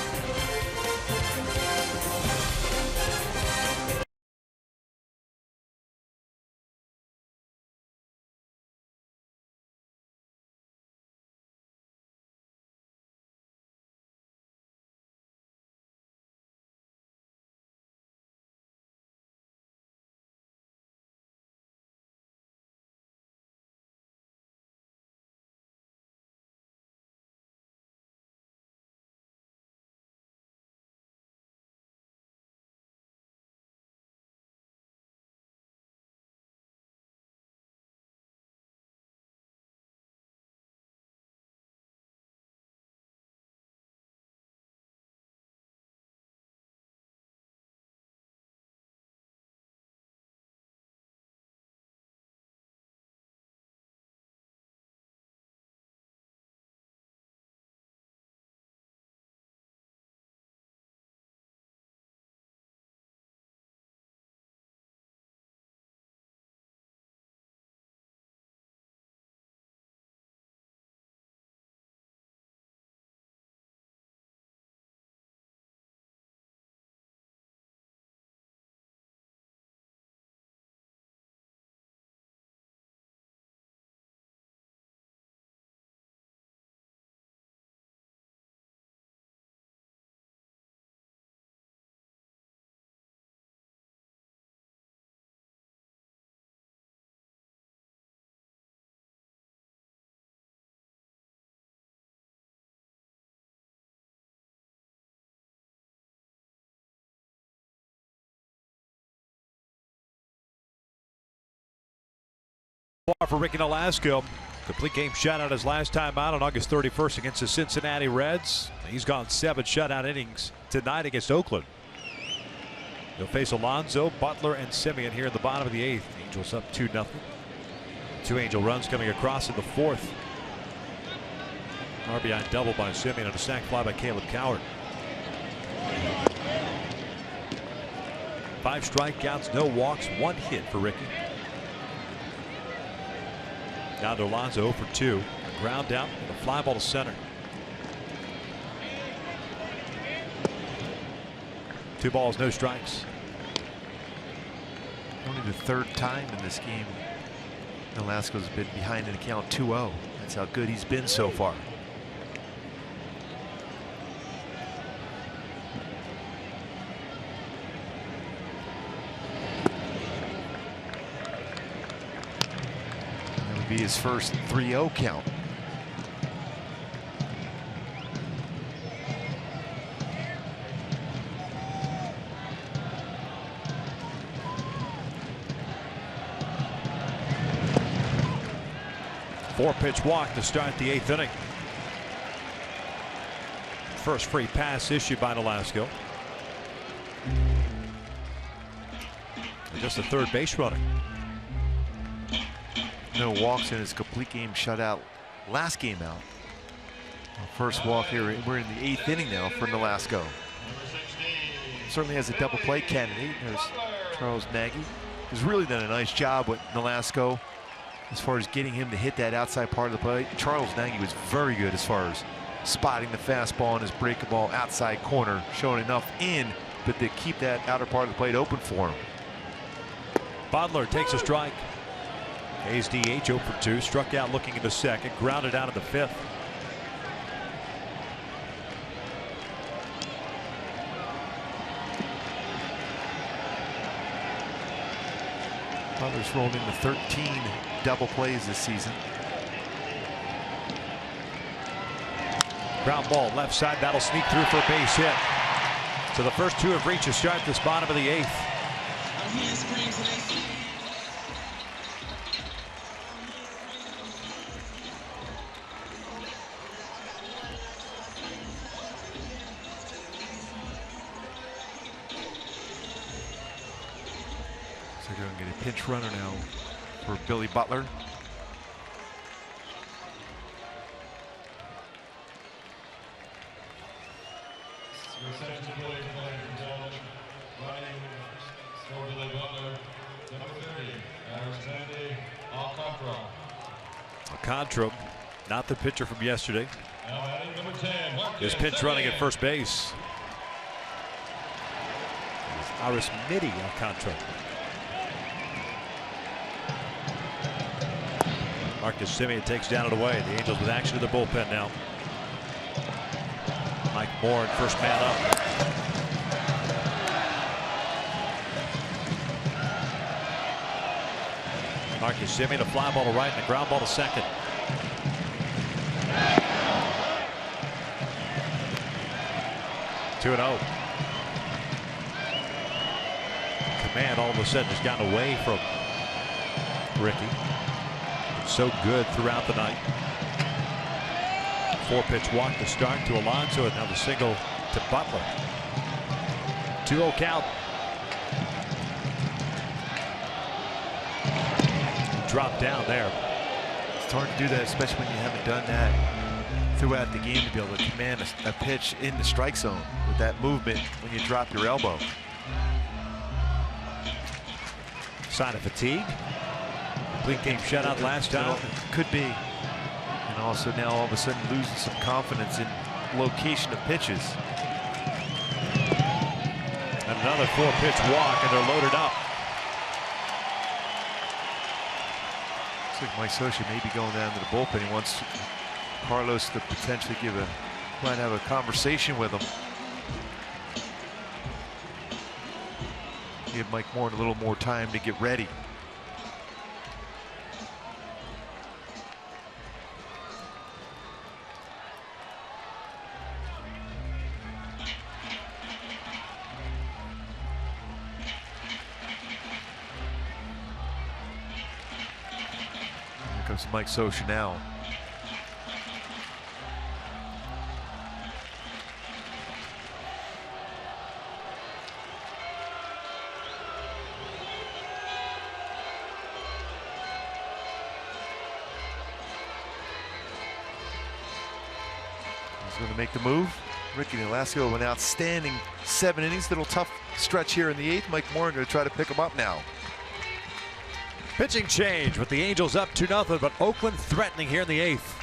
Speaker 5: For Ricky Nolasco. Complete game shutout his last time out on August 31st against the Cincinnati Reds. He's gone 7 shutout innings tonight against Oakland. He'll face Alonso, Butler, and Simeon here in the bottom of the 8th. Angels up 2-0. 2 Angel runs coming across in the 4th. RBI double by Simeon and a sac fly by Caleb Coward. 5 strikeouts, no walks, 1 hit for Ricky. Down to Alonso for 2. Ground out, a fly ball to center. 2 balls, no strikes.
Speaker 6: Only the 3rd time in this game Nolasco's been behind in the count 2-0. That's how good he's been so far. Be his first 3-0 count.
Speaker 5: Four-pitch walk to start the 8th inning. First free pass issued by Nolasco. Just a third base runner.
Speaker 6: No walks in his complete game shutout last game out. First walk here. We're in the 8th inning now for Nolasco. Certainly has a double play candidate. There's Charles Nagy. He's really done a nice job with Nolasco as far as getting him to hit that outside part of the plate. Charles Nagy was very good as far as spotting the fastball and his breaking ball outside corner, showing enough in, but to keep that outer part of the plate open for him.
Speaker 5: Butler takes a strike. Hayes DH 0 for 2, struck out looking in the second, grounded out in the fifth.
Speaker 6: Butler's rolled into 13 double plays this season.
Speaker 5: Ground ball left side, that'll sneak through for a base hit. So the first two have reached a start this bottom of the eighth.
Speaker 6: So they're going to get a pinch runner now for Billy Butler.
Speaker 5: Alcantara, not the pitcher from yesterday, is pinch running at first base. Aris Midi Alcantara. Marcus Semien takes down and away. The Angels with action in the bullpen now. Mike Moore in first man up. Marcus Semien, a fly ball to right and a ground ball to second. Two and 0. Command all of a sudden has gotten away from Ricky. It's so good throughout the night. 4-pitch walk to start to Alonso, and now the single to Butler. 2-0 count. Drop down there.
Speaker 6: It's hard to do that, especially when you haven't done that throughout the game, to be able to command a pitch in the strike zone with that movement when you drop your elbow.
Speaker 5: Sign of fatigue. Complete game shutout last time.
Speaker 6: Could be. And also now all of a sudden losing some confidence in location of pitches.
Speaker 5: And another 4-pitch walk, and they're loaded up.
Speaker 6: Looks like Mike Scioscia may be going down to the bullpen. He wants Carlos to potentially might have a conversation with him. Give Mike Moore a little more time to get ready. Here comes Mike Scioscia now. Going to make the move. Ricky Nolasco, an outstanding 7 innings. Little tough stretch here in the 8th. Mike Moore going to try to pick him up now.
Speaker 5: Pitching change with the Angels up 2-0, but Oakland threatening here in the 8th.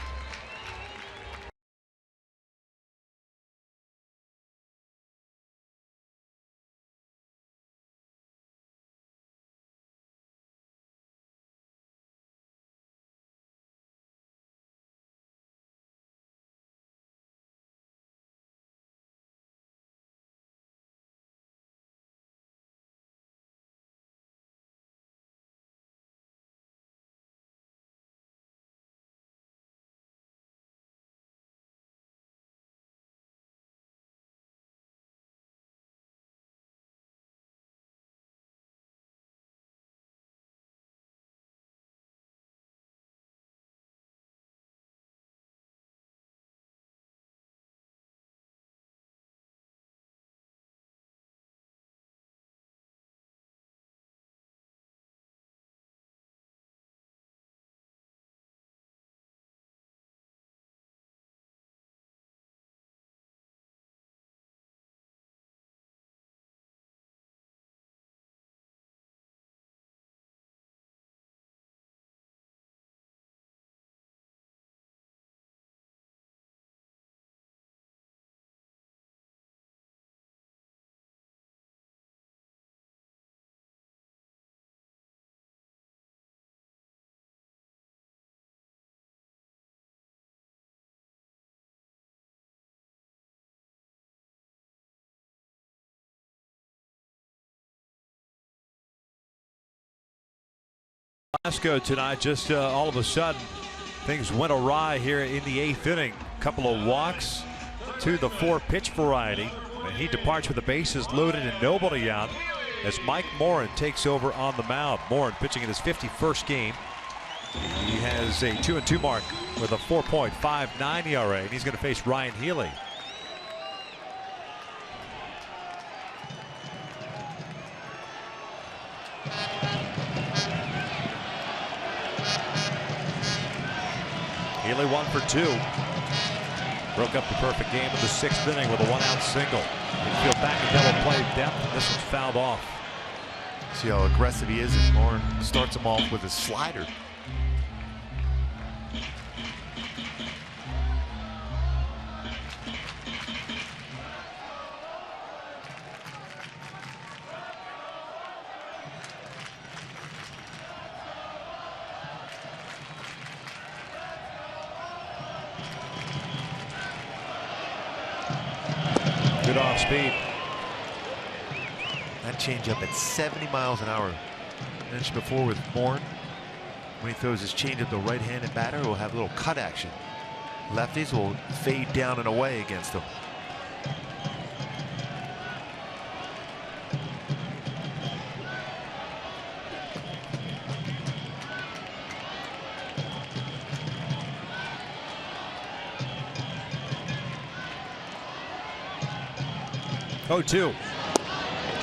Speaker 5: Glasgow tonight, just all of a sudden, things went awry here in the 8th inning. A couple of walks to the 4-pitch variety. And he departs with the bases loaded and nobody out as Mike Morin takes over on the mound. Morin pitching in his 51st game. He has a 2-2 mark with a 4.59 ERA, and he's going to face Ryan Healy. Healy 1 for 2. Broke up the perfect game of the 6th inning with a 1-out single. Infield back and double play depth, and this one's fouled off.
Speaker 6: See how aggressive he is as Morin starts him off with a slider.
Speaker 5: Good off speed.
Speaker 6: That changeup at 70 miles an hour. Mentioned before with Morin, when he throws his changeup, the right-handed batter will have a little cut action. Lefties will fade down and away against him.
Speaker 5: Oh, 2.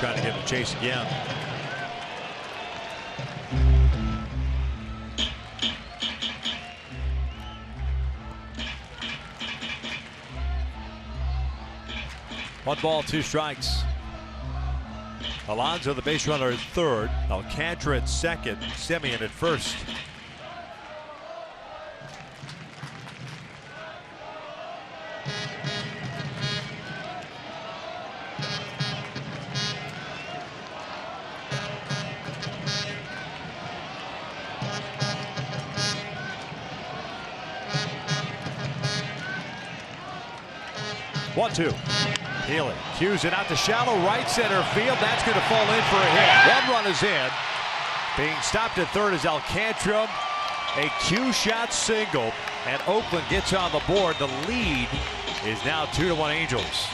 Speaker 5: Trying to get the chase again. One ball, 2 strikes. Alonso, the base runner, at third. Alcantara at second. Semien at first. One, 2. Healy cues it out to shallow right center field. That's going to fall in for a hit. 1 run is in. Being stopped at third is Alcantara. A cue shot single, and Oakland gets on the board. The lead is now 2-1 Angels.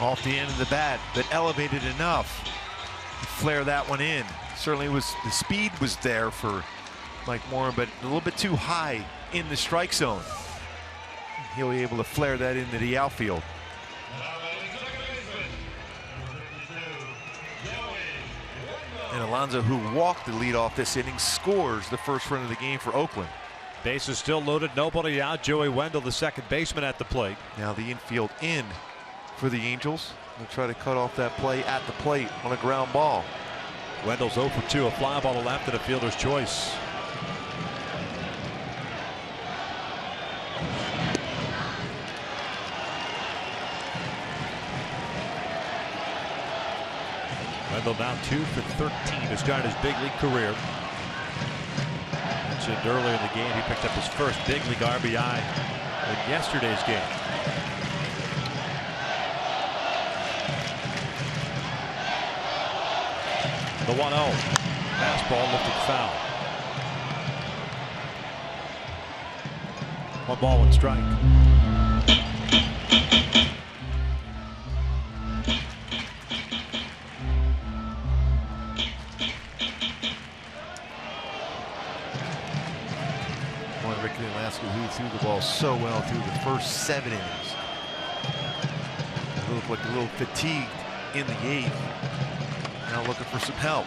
Speaker 6: Off the end of the bat, but elevated enough to flare that one in. Certainly was, the speed was there for Mike Morin, but a little bit too high in the strike zone. He'll be able to flare that into the outfield. And Alonso, who walked the lead off this inning, scores the first run of the game for Oakland.
Speaker 5: Bases still loaded, nobody out. Joey Wendell, the second baseman, at the plate.
Speaker 6: Now the infield in for the Angels. They'll try to cut off that play at the plate on a ground ball.
Speaker 5: Wendell's 0 for 2, a fly ball to left and a fielder's choice. Wendell now 2 for 13 to start his big league career. Mentioned earlier in the game, he picked up his first big league RBI in yesterday's game. The 1-0. Fastball lifted foul. 1 ball, 1 strike.
Speaker 6: Who threw the ball so well through the first 7 innings. He looked like a little fatigued in the 8th. Now looking for some help.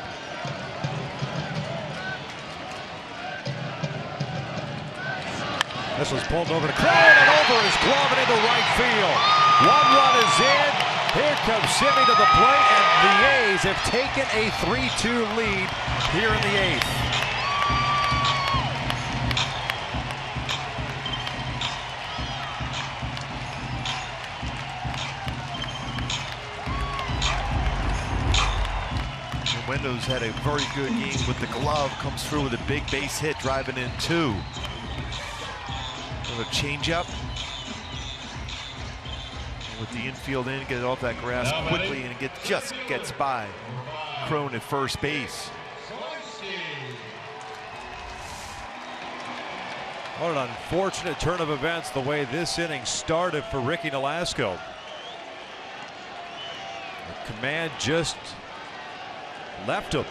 Speaker 5: This was pulled over to Crown and over his glove and into right field. 1 run is in. Here comes Simi to the plate, and the A's have taken a 3-2 lead here in the 8th.
Speaker 6: Wendell's had a very good game with the glove. Comes through with a big base hit, driving in 2. Another changeup. With the infield in, get it off that grass quickly, and just gets by Crone at first base.
Speaker 5: What an unfortunate turn of events the way this inning started for Ricky Nolasco. The command just left him.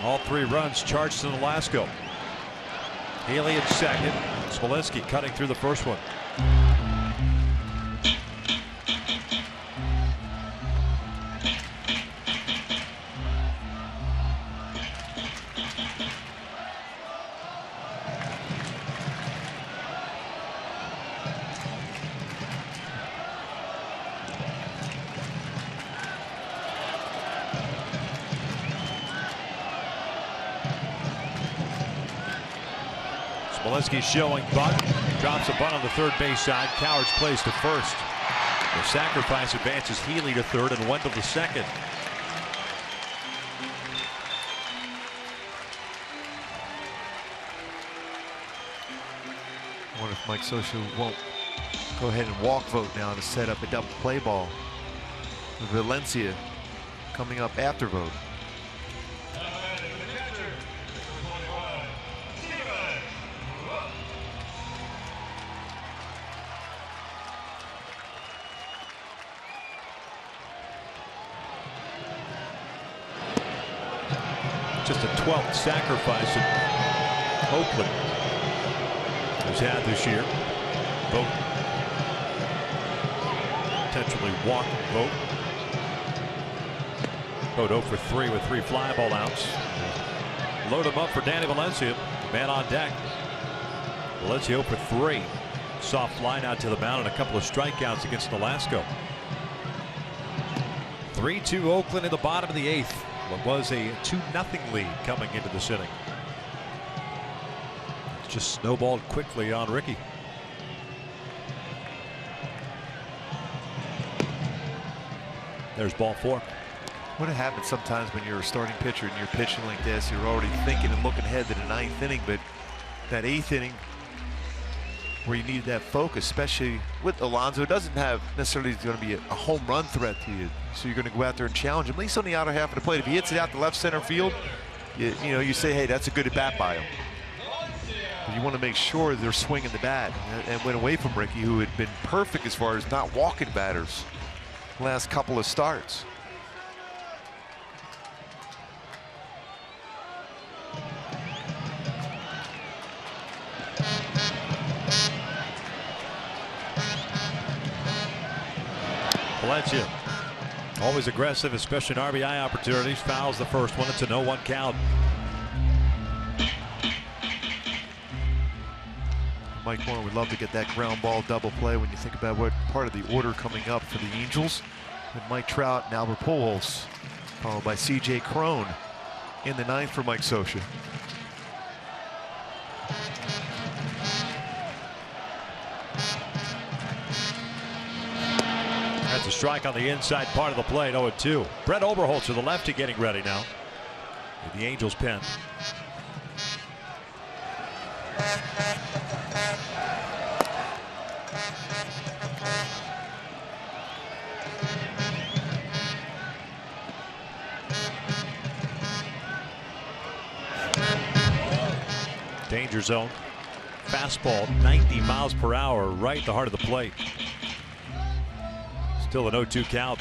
Speaker 5: All 3 runs charged to Nolasco. Healy at second. Smolinski cutting through the first one. Smolinski showing bunt. Drops a bunt on the third base side. Cowards plays to first. The sacrifice advances Healy to third and Wendell to second.
Speaker 6: I wonder if Mike Scioscia won't go ahead and walk vote now to set up a double play ball with Valencia coming up after vote.
Speaker 5: Just a 12th sacrifice that Oakland has had this year. Vote potentially walking Vote. Vote 0 for 3 with 3 fly ball outs. Load him up for Danny Valencia. Man on deck. Valencia 0 for 3. Soft line out to the mound and a couple of strikeouts against Nolasco. 3-2 Oakland in the bottom of the 8th. What was a 2-0 lead coming into this inning. It's just snowballed quickly on Ricky. There's ball 4.
Speaker 6: What happens sometimes when you're a starting pitcher and you're pitching like this, you're already thinking and looking ahead to the 9th inning, but that 8th inning where you need that focus, especially with Alonso, it doesn't have necessarily going to be a home run threat to you. So you're going to go out there and challenge him, at least on the outer half of the plate. If he hits it out the left center field, you know, you say, hey, that's a good at bat by him. But you want to make sure they're swinging the bat, and went away from Ricky, who had been perfect as far as not walking batters the last couple of starts.
Speaker 5: Valencia, always aggressive, especially in RBI opportunities. Fouls the first one. It's a 0-1 count.
Speaker 6: Mike Moore would love to get that ground ball double play when you think about what part of the order coming up for the Angels. With Mike Trout and Albert Pujols, followed by C.J. Crone in the 9th for Mike Scioscia.
Speaker 5: That's a strike on the inside part of the plate. 0-2. Brett Oberholzer, the lefty, getting ready now with the Angels pen. Danger zone. Fastball 90 miles per hour right in the heart of the plate. Still an 0-2 count.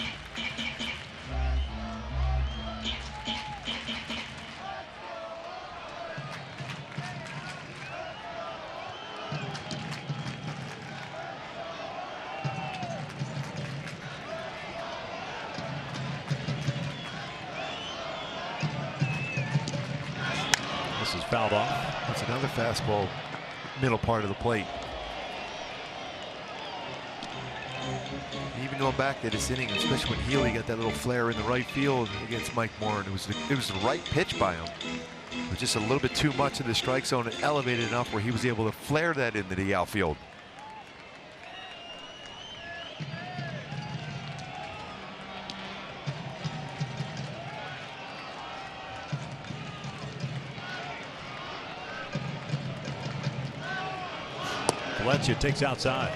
Speaker 5: This is fouled off.
Speaker 6: That's another fastball, middle part of the plate. Even going back to this inning, especially when Healy got that little flare in the right field against Mike Moore, and it was the right pitch by him. It was just a little bit too much in the strike zone and elevated enough where he was able to flare that into the outfield.
Speaker 5: Valencia takes outside.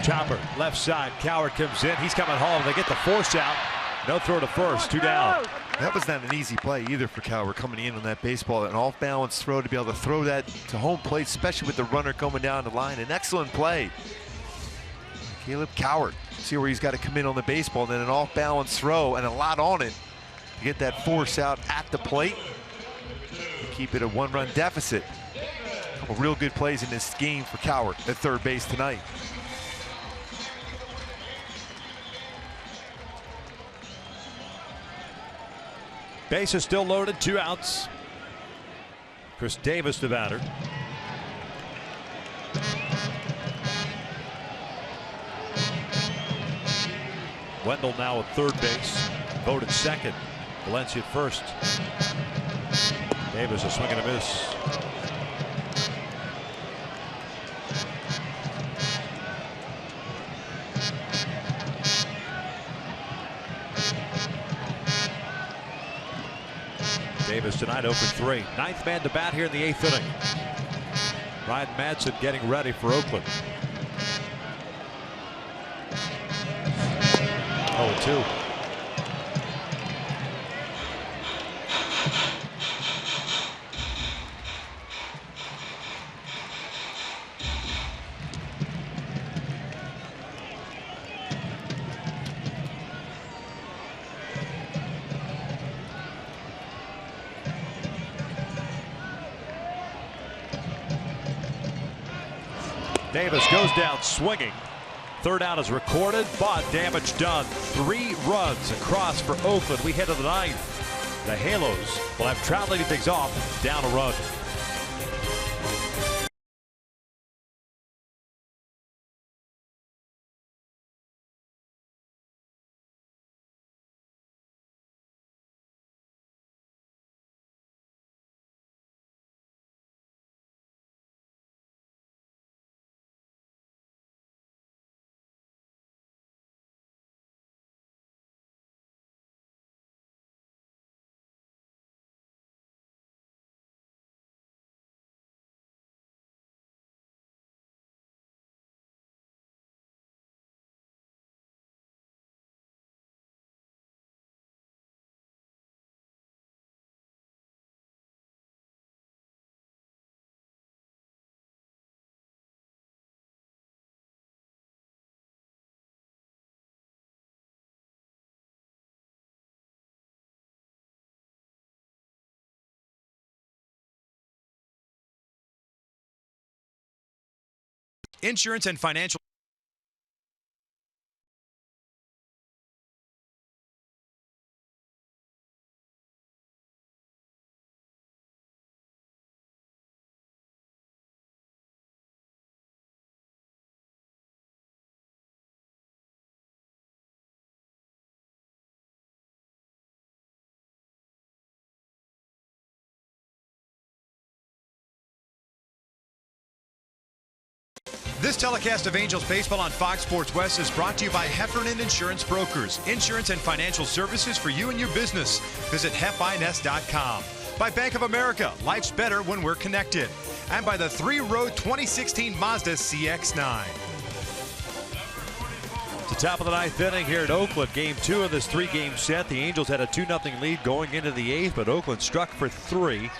Speaker 5: Chopper, left side. Coward comes in. He's coming home. They get the force out. No throw to first. 2 down.
Speaker 6: That was not an easy play either for Coward coming in on that baseball. An off-balance throw to be able to throw that to home plate, especially with the runner coming down the line. An excellent play. Caleb Coward. See where he's got to come in on the baseball, then an off-balance throw and a lot on it to get that force out at the plate and keep it a 1-run deficit. A couple real good plays in this game for Coward at third base tonight.
Speaker 5: Base is still loaded, 2 outs. Chris Davis, the batter. Wendell now at third base. Voted second. Valencia at first. Davis a swing and a miss. Davis tonight 0 for 3. 9th man to bat here in the 8th inning. Ryan Madsen getting ready for Oakland. 0-2. Davis goes down swinging. Third out is recorded, but damage done. 3 runs across for Oakland. We head to the 9th. The Halos will have Trout leading things off, down a run.
Speaker 3: Insurance and financial. This telecast of Angels baseball on Fox Sports West is brought to you by Heffernan Insurance Brokers. Insurance and financial services for you and your business. Visit HFINS.com. By Bank of America, life's better when we're connected. And by the 3-row 2016 Mazda CX-9.
Speaker 5: It's the top of the 9th inning here at Oakland. Game 2 of this 3-game set. The Angels had a 2-0 lead going into the 8th, but Oakland struck for 3.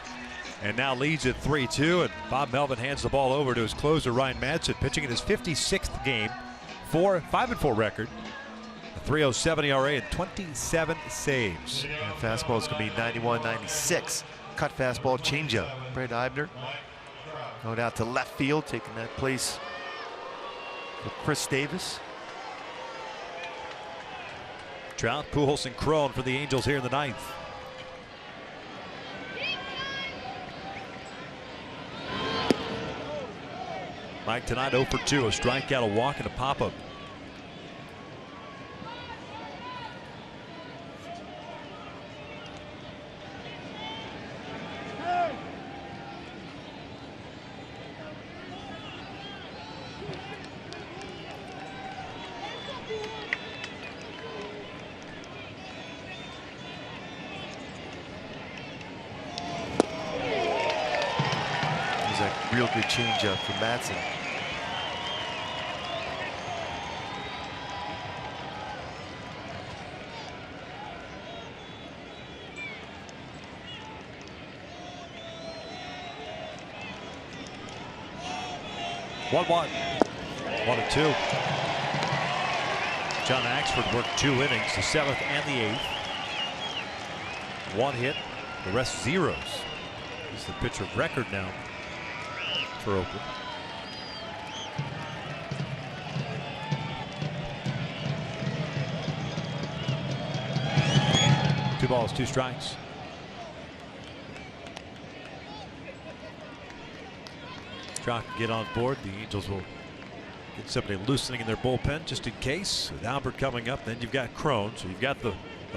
Speaker 5: And now leads at 3-2, and Bob Melvin hands the ball over to his closer, Ryan Madsen, pitching in his 56th game, 5-4 record, a 3.07 ERA, and 27 saves.
Speaker 6: And fastball is going to be 91-96. Cut fastball, changeup. Brad Eibner going out to left field, taking that place with Chris Davis.
Speaker 5: Trout, Pujols, and Cron for the Angels here in the 9th. Mike tonight 0 for 2, a strikeout, a walk, and a pop-up.
Speaker 6: Real good changeup from Madsen.
Speaker 5: 1-1. 1-2. John Axford worked 2 innings, the 7th and the 8th. 1 hit, the rest zeros. He's the pitcher of record now for Oakland. Two balls, 2 strikes. Trout can get on board. The Angels will get somebody loosening in their bullpen just in case. With Albert coming up, then you've got Crone. So you've got the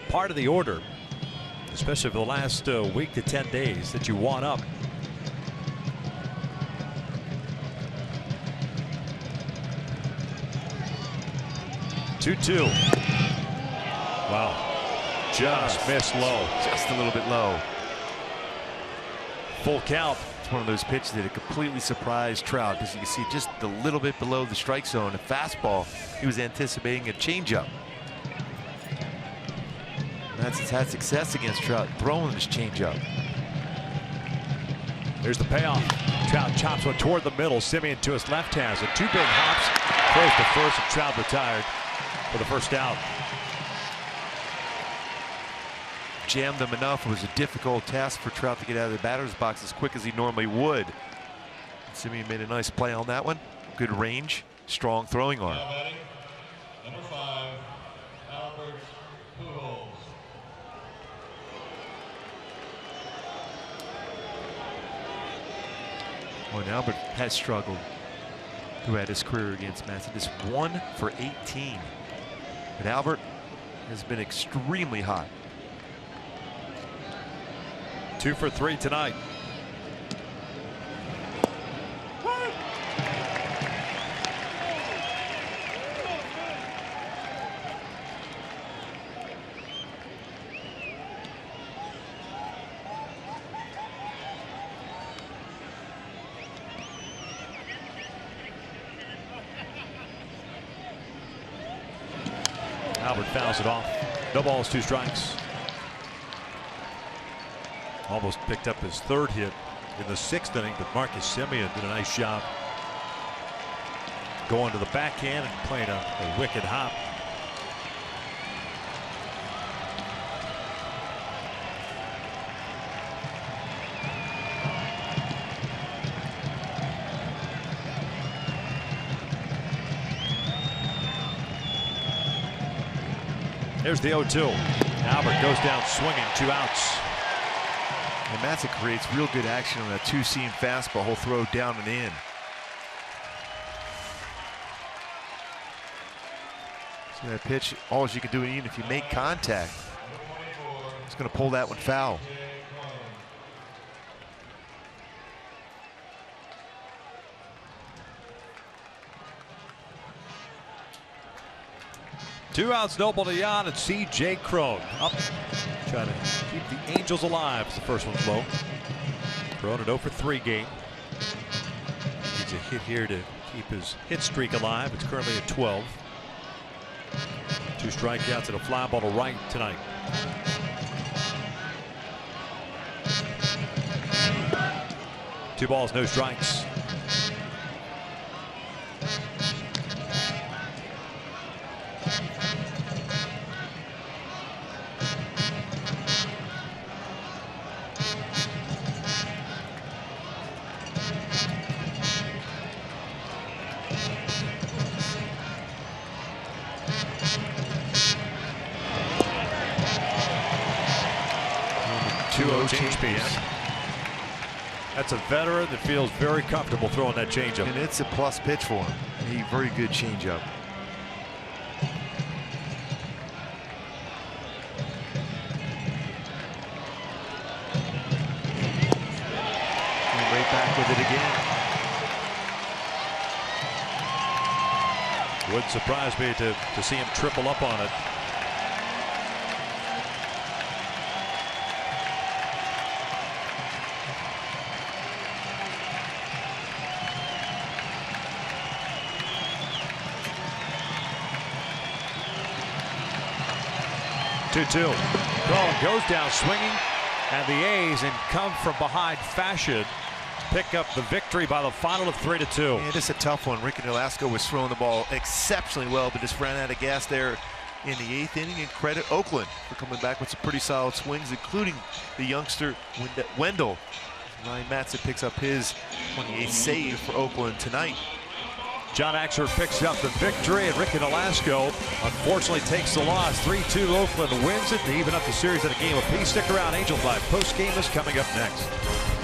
Speaker 5: part of the order, especially for the last week to 10 days, that you want up. Two. Wow. Just missed low.
Speaker 6: Just a little bit low.
Speaker 5: Full count.
Speaker 6: It's one of those pitches that completely surprised Trout, because you can see just a little bit below the strike zone. A fastball. He was anticipating a changeup. He's had success against Trout throwing this changeup.
Speaker 5: There's the payoff. Trout chops one toward the middle. Simeon to his left has it. 2 big hops. Throws to first, and Trout retired for the first out.
Speaker 6: Jammed them enough. It was a difficult task for Trout to get out of the batter's box as quick as he normally would. Simeon made a nice play on that one. Good range, strong throwing arm.
Speaker 2: Number 5, Albert Pujols.
Speaker 6: Well, Albert has struggled throughout his career against Matson. Just 1 for 18. But Albert has been extremely hot.
Speaker 5: 2 for 3 tonight. Albert fouls it off. No balls, 2 strikes. Almost picked up his 3rd hit in the 6th inning, but Marcus Simeon did a nice job going to the backhand and playing a wicked hop. There's the 0-2. Albert goes down swinging, 2 outs.
Speaker 6: And Matson creates real good action on a 2-seam fastball. He'll throw down and in. So that pitch, all you can do, even if you make contact, it's going to pull that one foul.
Speaker 5: Two outs, no ball to Jan, and C.J. Crone up, trying to keep the Angels alive. The first one's low. Crone at 0 for 3 game. Needs a hit here to keep his hit streak alive. It's currently at 12. 2 strikeouts and a fly ball to right tonight. Two balls, no strikes. That's a veteran that feels very comfortable throwing that changeup.
Speaker 6: And it's a plus pitch for him. A very good changeup. And right back with it again.
Speaker 5: Wouldn't surprise me to see him triple up on it. Crone goes down swinging, and the A's, in come from behind fashion, pick up the victory by the final of 3-2.
Speaker 6: Yeah, just a tough one. Ricky Nolasco was throwing the ball exceptionally well, but just ran out of gas there in the 8th inning. And credit Oakland for coming back with some pretty solid swings, including the youngster Wendell. Ryan Matson picks up his 28th save for Oakland tonight.
Speaker 5: John Axford picks up the victory, and Ricky Nolasco unfortunately takes the loss. 3-2, Oakland wins it to even up the series at a game apiece. Stick around. Angels Live post-game is coming up next.